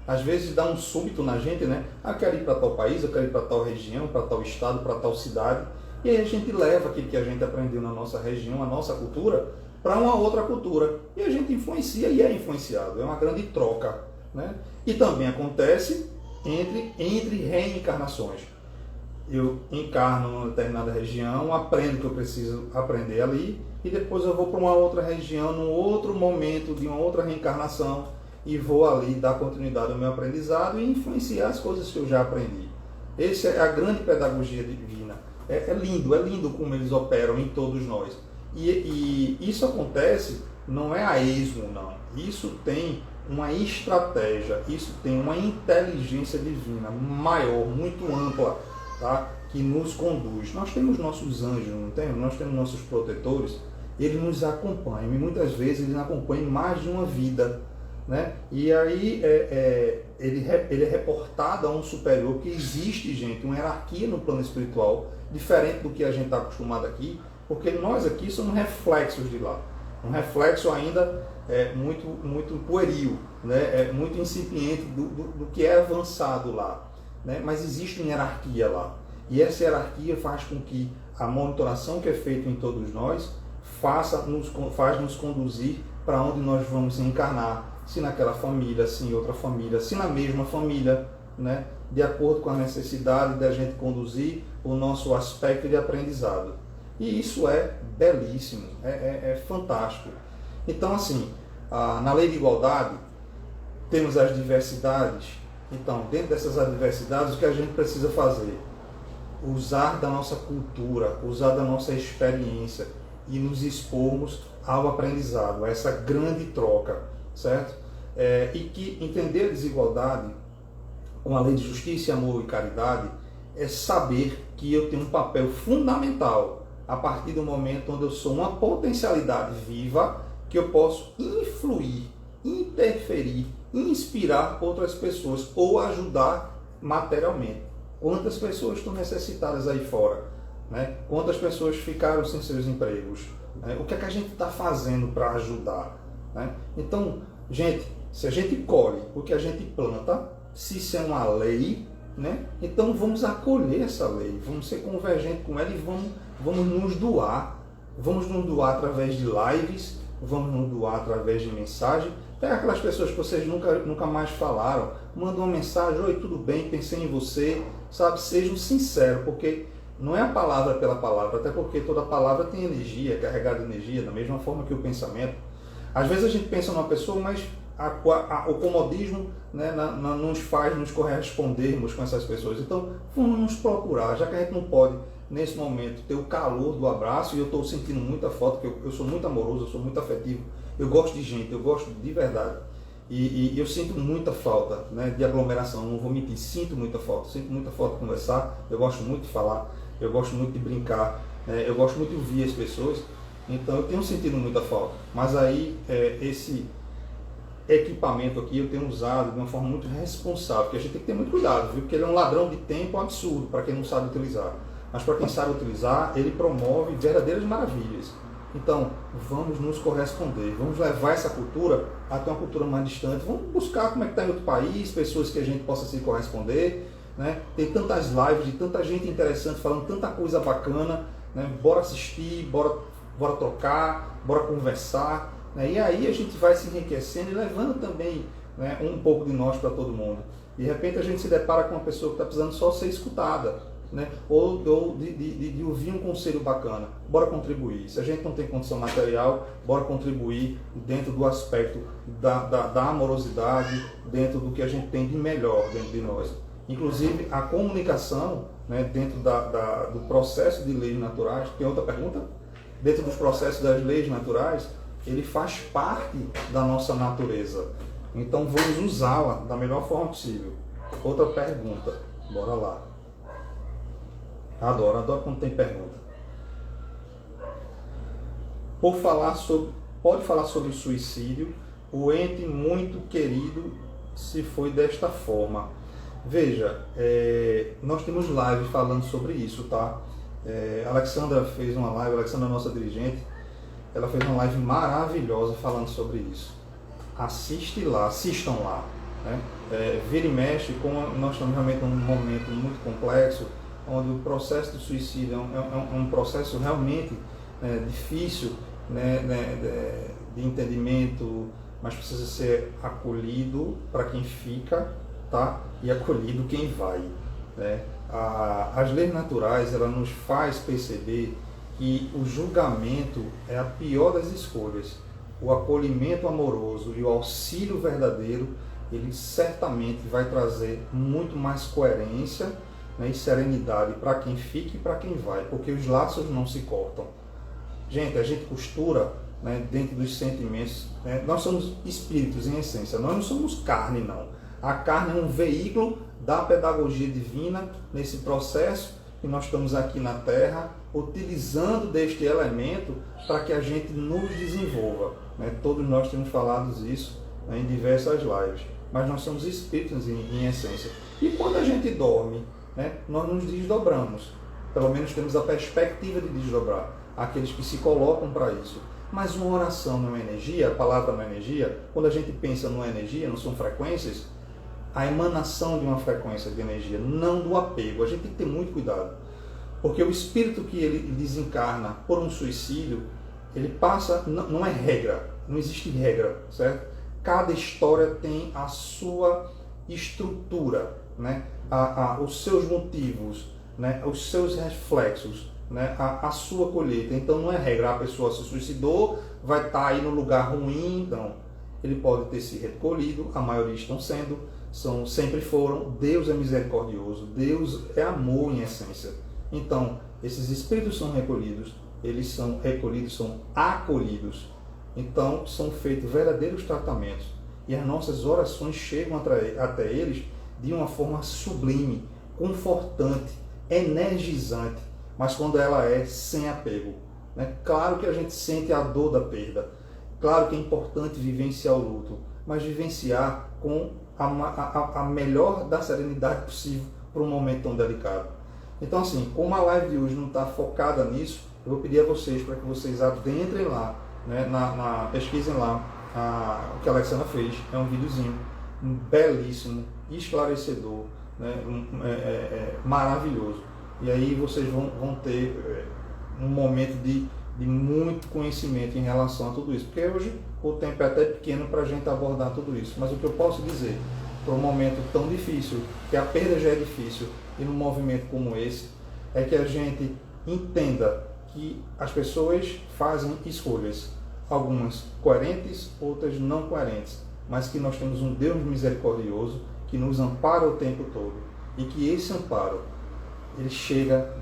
Às vezes dá um súbito na gente, né? Eu quero ir para tal país, eu quero ir para tal região, para tal estado, para tal cidade. E aí a gente leva aquilo que a gente aprendeu na nossa região, a nossa cultura, para uma outra cultura. E a gente influencia e é influenciado. É uma grande troca, né? E também acontece entre reencarnações. Eu encarno numa determinada região, aprendo o que eu preciso aprender ali, e depois eu vou para uma outra região, num outro momento de uma outra reencarnação, e vou ali dar continuidade ao meu aprendizado e influenciar as coisas que eu já aprendi. Essa é a grande pedagogia divina. É lindo como eles operam em todos nós. E isso acontece, não é a esmo, não. Isso tem uma estratégia, isso tem uma inteligência divina maior, muito ampla, tá? Que nos conduz. Nós temos nossos anjos, não temos? Nós temos nossos protetores, eles nos acompanham, e muitas vezes eles acompanham mais de uma vida, né? E aí ele é reportado a um superior, que existe, gente, uma hierarquia no plano espiritual, diferente do que a gente está acostumado aqui, porque nós aqui somos reflexos de lá. Um reflexo ainda muito pueril, né? Muito incipiente do que é avançado lá, né? Mas existe uma hierarquia lá. E essa hierarquia faz com que a monitoração que é feita em todos nós faz nos conduzir para onde nós vamos encarnar, se naquela família, se em outra família, se na mesma família, né? de acordo com a necessidade da gente conduzir o nosso aspecto de aprendizado. E isso é belíssimo, é fantástico. Então, assim, na lei de igualdade, temos as diversidades. Então, dentro dessas adversidades, o que a gente precisa fazer? Usar da nossa cultura, usar da nossa experiência e nos expormos ao aprendizado, a essa grande troca, certo? E que entender a desigualdade com a lei de justiça, amor e caridade é saber que eu tenho um papel fundamental a partir do momento onde eu sou uma potencialidade viva que eu posso influir, interferir, inspirar outras pessoas ou ajudar materialmente. Quantas pessoas estão necessitadas aí fora? Né? Quantas pessoas ficaram sem seus empregos? Né? O que é que a gente está fazendo para ajudar? Né? Então, gente, se a gente colhe o que a gente planta, se isso é uma lei, né? Então vamos acolher essa lei, vamos ser convergentes com ela e vamos nos doar. Vamos nos doar através de lives, vamos nos doar através de mensagem. Pega aquelas pessoas que vocês nunca mais falaram, manda uma mensagem: oi, tudo bem, pensei em você, sabe? Sejam sinceros, porque não é a palavra pela palavra, até porque toda palavra tem energia, é carregada de energia, da mesma forma que o pensamento. Às vezes a gente pensa numa pessoa, mas o comodismo, né, nos faz nos correspondermos com essas pessoas. Então, vamos nos procurar, já que a gente não pode, nesse momento, ter o calor do abraço, e eu estou sentindo muita falta, porque eu sou muito amoroso, eu sou muito afetivo, eu gosto de gente, eu gosto de verdade. E eu sinto muita falta, né, de aglomeração, não vou mentir, sinto muita falta de conversar, eu gosto muito de falar, eu gosto muito de brincar, né, eu gosto muito de ouvir as pessoas, então eu tenho sentido muita falta. Mas aí, esse equipamento aqui eu tenho usado de uma forma muito responsável, porque a gente tem que ter muito cuidado, viu? Porque ele é um ladrão de tempo absurdo para quem não sabe utilizar. Mas para quem sabe utilizar, ele promove verdadeiras maravilhas. Então, vamos nos corresponder, vamos levar essa cultura até uma cultura mais distante, vamos buscar como é que está em outro país, pessoas que a gente possa se corresponder, né? Tem tantas lives de tanta gente interessante falando tanta coisa bacana, né? Bora assistir, bora trocar, bora conversar, né? E aí a gente vai se enriquecendo e levando também, né, um pouco de nós para todo mundo. De repente a gente se depara com uma pessoa que está precisando só ser escutada, né? Ou de ouvir um conselho bacana. Bora contribuir. Se a gente não tem condição material, bora contribuir dentro do aspecto da amorosidade, dentro do que a gente tem de melhor dentro de nós. Inclusive a comunicação, né, dentro do processo de leis naturais. Tem outra pergunta? Dentro dos processos das leis naturais, ele faz parte da nossa natureza. Então vamos usá-la da melhor forma possível. Outra pergunta, bora lá. Adoro quando tem pergunta. Pode falar sobre o suicídio, o ente muito querido se foi desta forma. Veja, nós temos live falando sobre isso, tá? A Alexandra fez uma live, a Alexandra é nossa dirigente, ela fez uma live maravilhosa falando sobre isso. Assistam lá, né? Vira e mexe, como nós estamos realmente num momento muito complexo, onde o processo do suicídio é um processo realmente difícil, né, de entendimento, mas precisa ser acolhido para quem fica, tá? E acolhido quem vai, né? As leis naturais, ela nos faz perceber que o julgamento é a pior das escolhas. O acolhimento amoroso e o auxílio verdadeiro, ele certamente vai trazer muito mais coerência, né, e serenidade para quem fica e para quem vai, porque os laços não se cortam. Gente, a gente costura, né, dentro dos sentimentos, né? Nós somos espíritos em essência, nós não somos carne, não. A carne é um veículo da pedagogia divina nesse processo que nós estamos aqui na Terra, utilizando deste elemento para que a gente nos desenvolva, né? Todos nós temos falado isso, né, em diversas lives, mas nós somos espíritos em essência. E quando a gente dorme, né, nós nos desdobramos, pelo menos temos a perspectiva de desdobrar, aqueles que se colocam para isso. Mas uma oração não é energia, a palavra não é energia. Quando a gente pensa numa energia, não são frequências, a emanação de uma frequência de energia, não do apego. A gente tem que ter muito cuidado, porque o espírito que ele desencarna por um suicídio, ele passa, não é regra, não existe regra, certo? Cada história tem a sua estrutura, né, os seus motivos, né, os seus reflexos, né, a sua colheita. Então não é regra, a pessoa se suicidou, vai estar aí no lugar ruim, não. Ele pode ter se recolhido, a maioria sempre foram. Deus é misericordioso, Deus é amor em essência. Então, esses espíritos são recolhidos, são acolhidos. Então, são feitos verdadeiros tratamentos. E as nossas orações chegam até eles de uma forma sublime, confortante, energizante, mas quando ela é sem apego, né? Claro que a gente sente a dor da perda, claro que é importante vivenciar o luto, mas vivenciar com a melhor da serenidade possível para um momento tão delicado. Então, assim, como a live de hoje não está focada nisso, eu vou pedir a vocês para que vocês adentrem lá, né, pesquisem lá o que a Alexandra fez. É um videozinho belíssimo, esclarecedor, né, maravilhoso. E aí vocês vão ter um momento de muito conhecimento em relação a tudo isso. Porque hoje o tempo é até pequeno para a gente abordar tudo isso. Mas o que eu posso dizer, para um momento tão difícil, que a perda já é difícil, e num movimento como esse, é que a gente entenda que as pessoas fazem escolhas, algumas coerentes, outras não coerentes, mas que nós temos um Deus misericordioso que nos ampara o tempo todo, e que esse amparo ele chega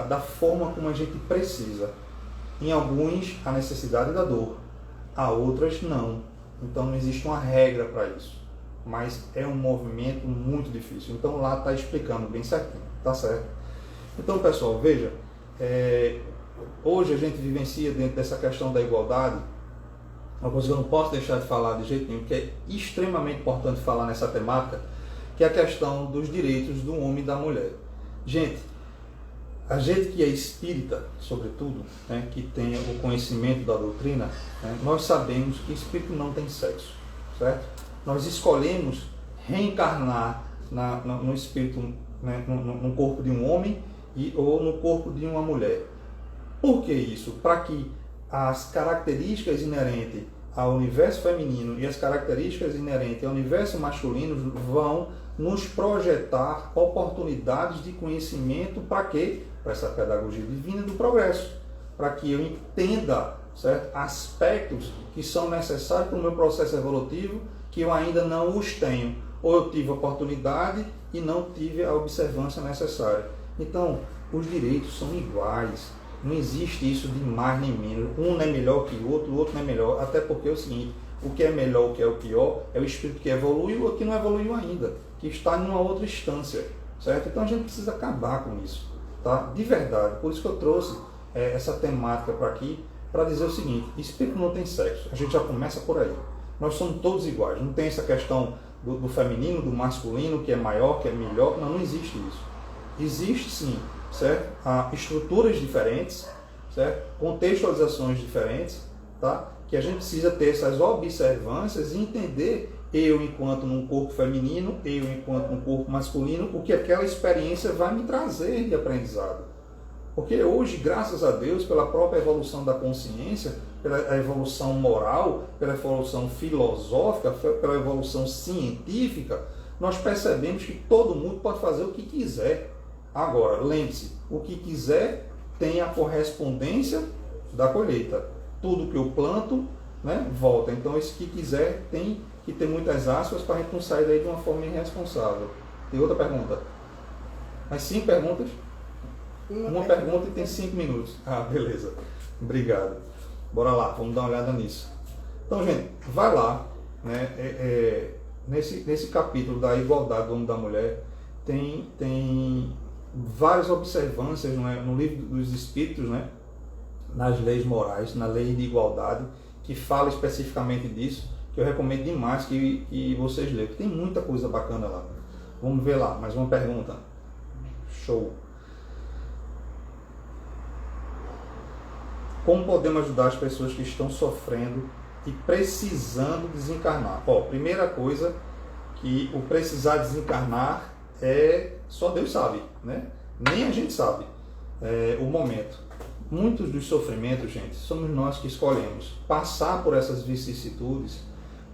da forma como a gente precisa. Em alguns, a necessidade da dor, a outras não. Então não existe uma regra para isso, mas é um movimento muito difícil. Então lá está explicando bem certinho, tá certo? Então, pessoal, veja, hoje a gente vivencia dentro dessa questão da igualdade, uma coisa que eu não posso deixar de falar de jeito nenhum, que é extremamente importante falar nessa temática, que é a questão dos direitos do homem e da mulher. Gente, a gente que é espírita, sobretudo, né, que tem o conhecimento da doutrina, né, nós sabemos que espírito não tem sexo, certo? Nós escolhemos reencarnar no espírito, né, no corpo de um homem ou no corpo de uma mulher. Por que isso? Para que as características inerentes ao universo feminino e as características inerentes ao universo masculino vão nos projetar oportunidades de conhecimento. Para quê? Para essa pedagogia divina do progresso, para que eu entenda, certo, aspectos que são necessários para o meu processo evolutivo, que eu ainda não os tenho, ou eu tive oportunidade e não tive a observância necessária. Então, os direitos são iguais, não existe isso de mais nem menos, um não é melhor que o outro não é melhor, até porque é o seguinte, o que é melhor, o que é o pior, é o espírito que evoluiu ou que não evoluiu ainda, que está em uma outra instância, certo? Então a gente precisa acabar com isso, tá? De verdade, por isso que eu trouxe essa temática para aqui, para dizer o seguinte, espírito não tem sexo, a gente já começa por aí, nós somos todos iguais, não tem essa questão do feminino, do masculino, que é maior, que é melhor, não existe isso. Existe sim, certo? Estruturas diferentes, certo? Contextualizações diferentes, tá? Que a gente precisa ter essas observâncias e entender eu enquanto num corpo feminino, eu enquanto num corpo masculino, o que aquela experiência vai me trazer de aprendizado. Porque hoje, graças a Deus, pela própria evolução da consciência, pela evolução moral, pela evolução filosófica, pela evolução científica, nós percebemos que todo mundo pode fazer o que quiser. Agora, lembre-se, o que quiser tem a correspondência da colheita. Tudo que eu planto, né, volta. Então, esse que quiser tem que ter muitas aspas para a gente não sair daí de uma forma irresponsável. Tem outra pergunta? Mais 5 perguntas? Uma pergunta e tem 5 minutos. Ah, beleza. Obrigado. Bora lá, vamos dar uma olhada nisso. Então, gente, vai lá, né, nesse capítulo da igualdade do homem e da mulher, tem várias observâncias, né, no livro dos Espíritos, né, nas leis morais, na lei de igualdade, que fala especificamente disso, que eu recomendo demais que vocês leiam. Tem muita coisa bacana lá. Vamos ver lá, mais uma pergunta. Show. Como podemos ajudar as pessoas que estão sofrendo e precisando desencarnar? Primeira coisa, que o precisar desencarnar só Deus sabe, né? Nem a gente sabe o momento. Muitos dos sofrimentos, gente, somos nós que escolhemos passar por essas vicissitudes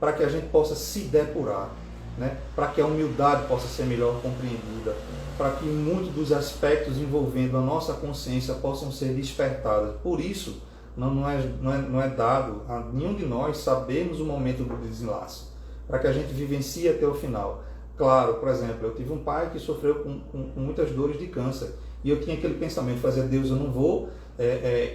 para que a gente possa se depurar. né? Para que a humildade possa ser melhor compreendida, para que muitos dos aspectos envolvendo a nossa consciência possam ser despertados. Por isso, não é dado a nenhum de nós sabermos o momento do desenlace, para que a gente vivencie até o final. Claro, por exemplo, eu tive um pai que sofreu com muitas dores de câncer, e eu tinha aquele pensamento, fazer Deus, eu não vou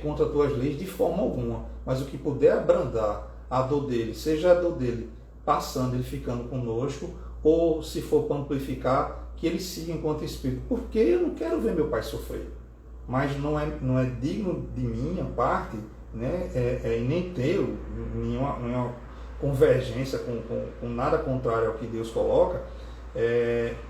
contra as tuas leis de forma alguma, mas o que puder abrandar a dor dele, seja a dor dele passando, ele ficando conosco, ou se for para amplificar, que ele siga enquanto espírito, porque eu não quero ver meu pai sofrer, mas não é digno de minha parte, né, e nem ter nenhuma convergência com nada contrário ao que Deus coloca,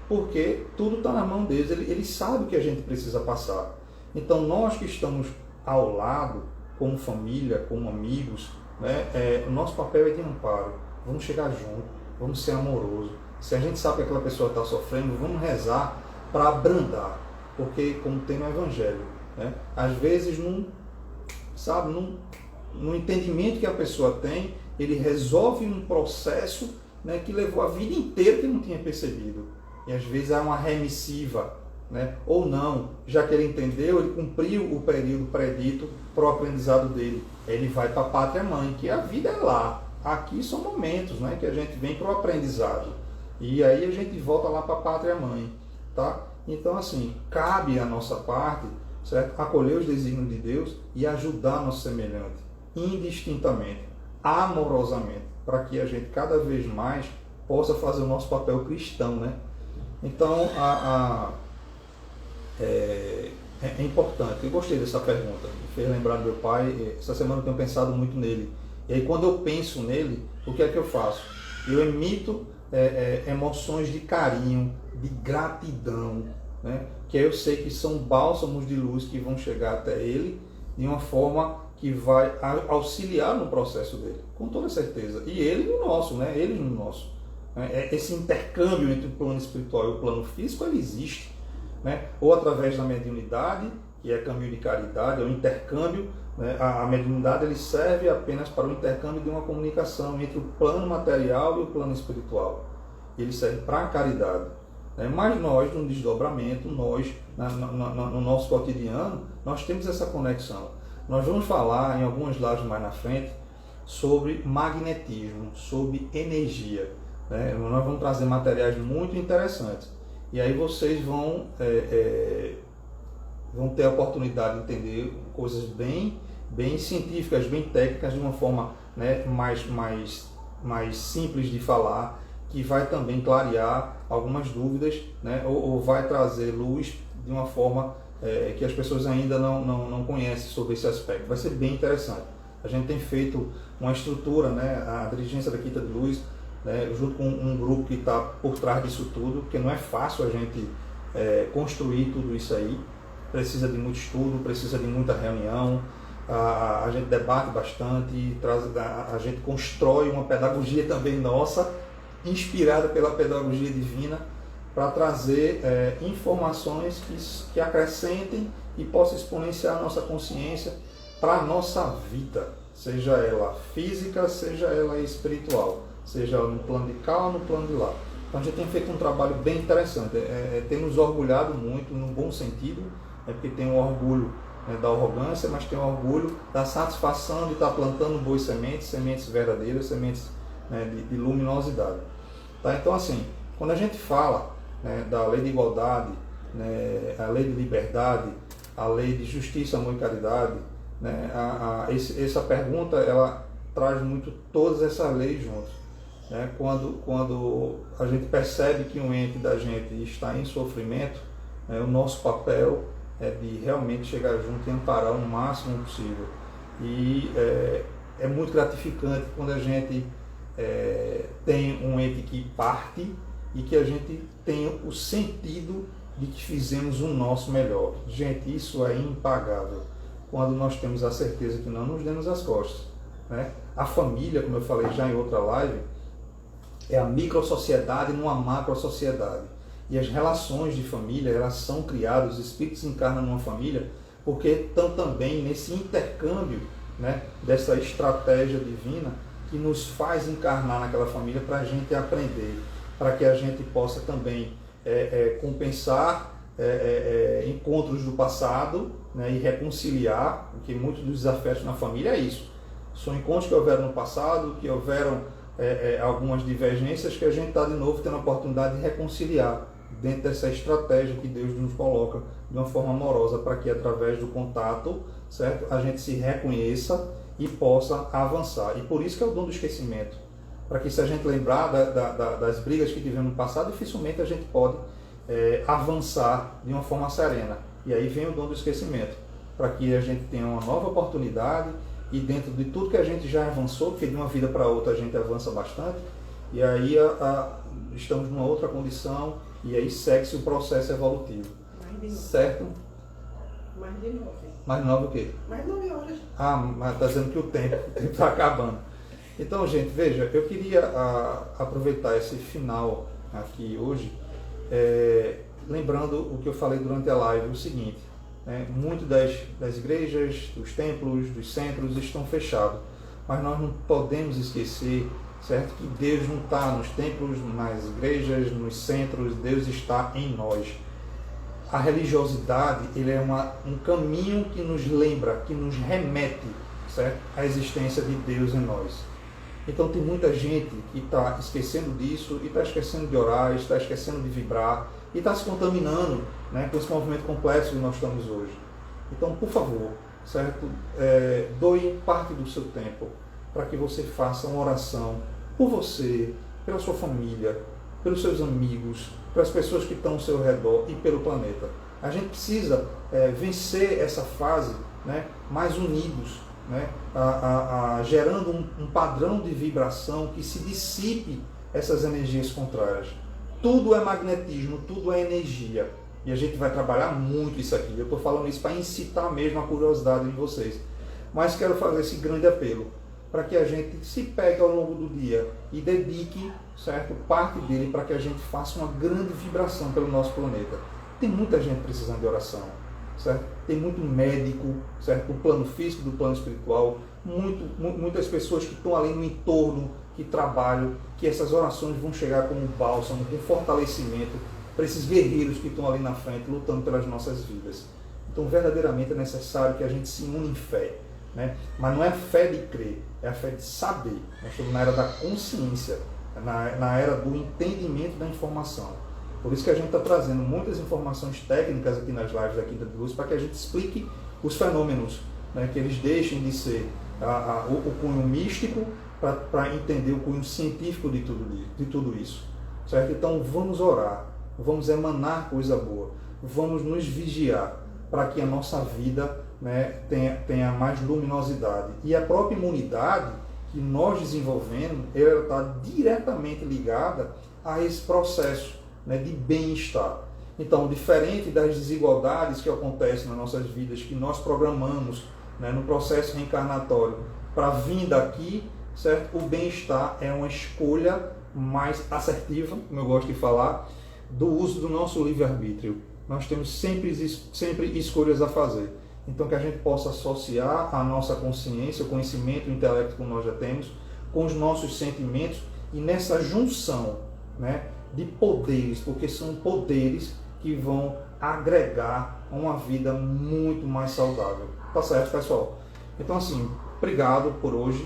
porque tudo está na mão deles, ele sabe o que a gente precisa passar. Então nós que estamos ao lado, como família, como amigos, né, o nosso papel é de amparo. Vamos chegar junto, vamos ser amorosos. Se a gente sabe que aquela pessoa está sofrendo, vamos rezar para abrandar, porque como tem no Evangelho, né, às vezes no entendimento que a pessoa tem, ele resolve um processo, né, que levou a vida inteira que não tinha percebido. E às vezes há uma remissiva, né, ou não, já que ele entendeu, ele cumpriu o período predito para o aprendizado dele. Ele vai para a pátria mãe, que a vida é lá. Aqui são momentos, né, que a gente vem para o aprendizado. E aí a gente volta lá para a pátria mãe. Tá? Então, assim, cabe a nossa parte, certo? Acolher os desígnios de Deus e ajudar nosso semelhante, indistintamente, amorosamente, para que a gente cada vez mais possa fazer o nosso papel cristão, né? Então, é importante. Eu gostei dessa pergunta, me fez lembrar do meu pai. Essa semana eu tenho pensado muito nele. E aí, quando eu penso nele, o que é que eu faço? Eu emito emoções de carinho, de gratidão, né? Que aí eu sei que são bálsamos de luz que vão chegar até ele de uma forma que vai auxiliar no processo dele, com toda certeza. E ele no nosso, né? Ele no nosso. Esse intercâmbio entre o plano espiritual e o plano físico, ele existe, né? Ou através da mediunidade, que é caminho de caridade, é o intercâmbio, né? A mediunidade ele serve apenas para o intercâmbio de uma comunicação entre o plano material e o plano espiritual. Ele serve para a caridade, né? Mas nós, no desdobramento, nós, no nosso cotidiano, nós temos essa conexão. Nós vamos falar em algumas lives mais na frente sobre magnetismo, sobre energia, né? Nós vamos trazer materiais muito interessantes. E aí vocês vão ter a oportunidade de entender coisas bem científicas, bem técnicas, de uma forma, né, mais simples de falar, que vai também clarear algumas dúvidas, né, ou vai trazer luz de uma forma que as pessoas ainda não conhecem sobre esse aspecto. Vai ser bem interessante. A gente tem feito uma estrutura, né, a dirigência da Quinta de Luz, né, junto com um grupo que está por trás disso tudo, porque não é fácil a gente construir tudo isso aí. Precisa de muito estudo, precisa de muita reunião, a gente debate bastante, a gente constrói uma pedagogia também nossa, inspirada pela pedagogia divina, para trazer informações que acrescentem e possam exponenciar a nossa consciência para a nossa vida, seja ela física, seja ela espiritual, seja ela no plano de cá ou no plano de lá. Então a gente tem feito um trabalho bem interessante, tem nos orgulhado muito, no bom sentido, porque tem um orgulho, né, da arrogância, mas tem um orgulho da satisfação de estar plantando boas sementes, sementes verdadeiras, sementes, né, de luminosidade. Tá? Então, assim, quando a gente fala, né, da lei de igualdade, né, a lei de liberdade, a lei de justiça, amor e caridade, né, essa pergunta ela traz muito todas essas leis juntas. Né? Quando a gente percebe que um ente da gente está em sofrimento, o nosso papel é de realmente chegar junto e amparar o máximo possível. E é muito gratificante quando a gente tem um ente que parte e que a gente tem o sentido de que fizemos o nosso melhor. Gente, isso é impagável quando nós temos a certeza que não nos demos as costas. Né? A família, como eu falei já em outra live, é a microsociedade numa macrosociedade. E as relações de família, elas são criadas, os espíritos encarnam numa família, porque estão também nesse intercâmbio, né, dessa estratégia divina que nos faz encarnar naquela família para a gente aprender. para que a gente possa também compensar encontros do passado, né, e reconciliar, porque muitos dos desafetos na família é isso. São encontros que houveram no passado, que houveram algumas divergências, que a gente está de novo tendo a oportunidade de reconciliar dentro dessa estratégia que Deus nos coloca de uma forma amorosa, para que através do contato, certo, a gente se reconheça e possa avançar. E por isso que é o dom do esquecimento, para que, se a gente lembrar das brigas que tivemos no passado, dificilmente a gente pode avançar de uma forma serena. E aí vem o dom do esquecimento, para que a gente tenha uma nova oportunidade, e dentro de tudo que a gente já avançou, porque de uma vida para outra a gente avança bastante, e aí estamos numa outra condição, e aí segue-se o processo evolutivo. Mais de 9. Certo? Mais de 9. Mais 9 o quê? Mais 9 horas. Ah, mas está dizendo que o tempo está acabando. Então, gente, veja, eu queria aproveitar esse final aqui hoje, lembrando o que eu falei durante a live, o seguinte, muito das igrejas, dos templos, dos centros estão fechados, mas nós não podemos esquecer, certo, que Deus não está nos templos, nas igrejas, nos centros, Deus está em nós. A religiosidade, ele é um caminho que nos lembra, que nos remete, certo, à existência de Deus em nós. Então tem muita gente que está esquecendo disso, e está esquecendo de orar, está esquecendo de vibrar, e está se contaminando, né, com esse movimento complexo que nós estamos hoje. Então, por favor, certo, doe parte do seu tempo para que você faça uma oração por você, pela sua família, pelos seus amigos, pelas pessoas que estão ao seu redor e pelo planeta. A gente precisa vencer essa fase, né, mais unidos, né, gerando um padrão de vibração que se dissipe essas energias contrárias. Tudo é magnetismo, tudo é energia. E a gente vai trabalhar muito isso aqui. Eu estou falando isso para incitar mesmo a curiosidade de vocês. Mas quero fazer esse grande apelo para que a gente se pegue ao longo do dia e dedique, certo, parte dele para que a gente faça uma grande vibração pelo nosso planeta. Tem muita gente precisando de oração, certo? Tem muito médico, certo, do plano físico, do plano espiritual, muitas pessoas que estão ali no entorno, que trabalham, que essas orações vão chegar como um bálsamo, com fortalecimento para esses guerreiros que estão ali na frente, lutando pelas nossas vidas. Então, verdadeiramente é necessário que a gente se une em fé, né? Mas não é a fé de crer, é a fé de saber. Nós estamos na era da consciência, na era do entendimento da informação. Por isso que a gente está trazendo muitas informações técnicas aqui nas lives da Quinta de Luz, para que a gente explique os fenômenos, né? Que eles deixem de ser o cunho místico, para entender o cunho científico de tudo isso. Certo? Então vamos orar, vamos emanar coisa boa, vamos nos vigiar para que a nossa vida, né, tenha mais luminosidade. E a própria imunidade que nós desenvolvemos, ela está diretamente ligada a esse processo, né, de bem-estar. Então, diferente das desigualdades que acontecem nas nossas vidas, que nós programamos, né, no processo reencarnatório para vir daqui, certo? O bem-estar é uma escolha mais assertiva, como eu gosto de falar, do uso do nosso livre-arbítrio. Nós temos sempre escolhas a fazer. Então, que a gente possa associar a nossa consciência, o conhecimento, o intelecto que nós já temos, com os nossos sentimentos, e nessa junção, né, de poderes, porque são poderes que vão agregar uma vida muito mais saudável. Tá certo, pessoal? Então, assim, obrigado por hoje.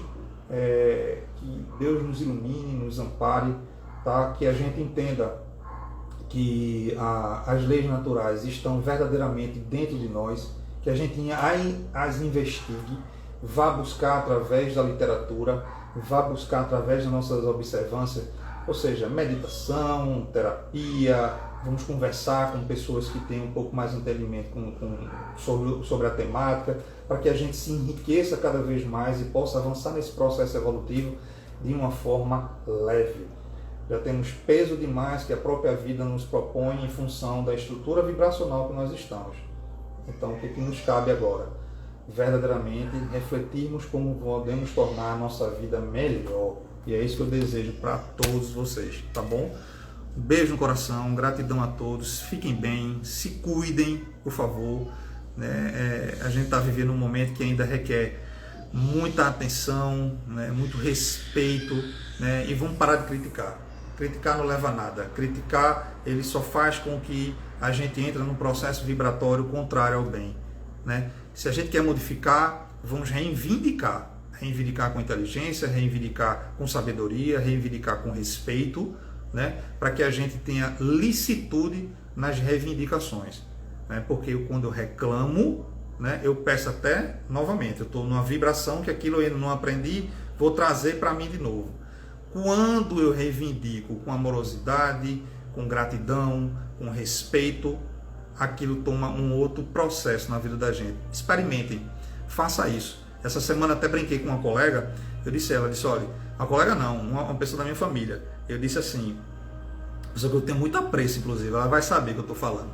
Que Deus nos ilumine, nos ampare, tá? Que a gente entenda que as leis naturais estão verdadeiramente dentro de nós, que a gente as investigue, vá buscar através da literatura, vá buscar através das nossas observâncias, ou seja, meditação, terapia, vamos conversar com pessoas que têm um pouco mais de entendimento sobre a temática, para que a gente se enriqueça cada vez mais e possa avançar nesse processo evolutivo de uma forma leve. Já temos peso demais que a própria vida nos propõe em função da estrutura vibracional que nós estamos. Então, o que nos cabe agora? Verdadeiramente refletirmos como podemos tornar a nossa vida melhor. E é isso que eu desejo para todos vocês, tá bom? Um beijo no coração, gratidão a todos, fiquem bem, se cuidem, por favor. A gente está vivendo um momento que ainda requer muita atenção, né, muito respeito, né, e vamos parar de criticar. Criticar não leva a nada. Criticar, ele só faz com que a gente entre num processo vibratório contrário ao bem, né? Se a gente quer modificar, vamos reivindicar. Reivindicar com inteligência, reivindicar com sabedoria, reivindicar com respeito, né? Para que a gente tenha licitude nas reivindicações, né? Porque quando eu reclamo, né, eu peço até novamente, eu estou numa vibração que aquilo eu não aprendi, vou trazer para mim de novo. Quando eu reivindico com amorosidade, com gratidão, com respeito, aquilo toma um outro processo na vida da gente. Experimentem, faça isso. Essa semana até brinquei com uma colega, ela disse, olha, a colega não, uma pessoa da minha família, eu disse assim, pessoa que eu tenho muito apreço, inclusive, ela vai saber o que eu estou falando.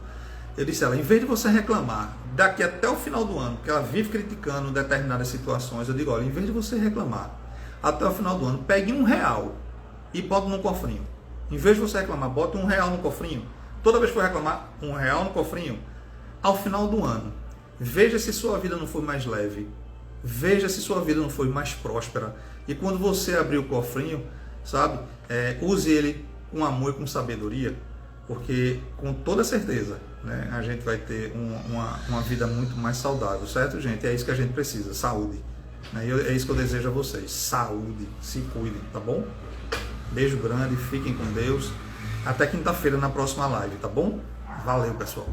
Eu disse a ela, em vez de você reclamar daqui até o final do ano, porque ela vive criticando determinadas situações, eu digo, olha, em vez de você reclamar até o final do ano, pegue R$1 e bota no cofrinho. Em vez de você reclamar, bota R$1 no cofrinho. Toda vez que for reclamar, R$1 no cofrinho. Ao final do ano, veja se sua vida não foi mais leve. Veja se sua vida não foi mais próspera. E quando você abrir o cofrinho, sabe, use ele com amor e com sabedoria, porque com toda certeza, né, a gente vai ter uma vida muito mais saudável, certo, gente? É isso que a gente precisa, saúde. Né? É isso que eu desejo a vocês, saúde, se cuidem, tá bom? Beijo grande, fiquem com Deus. Até quinta-feira na próxima live, tá bom? Valeu, pessoal.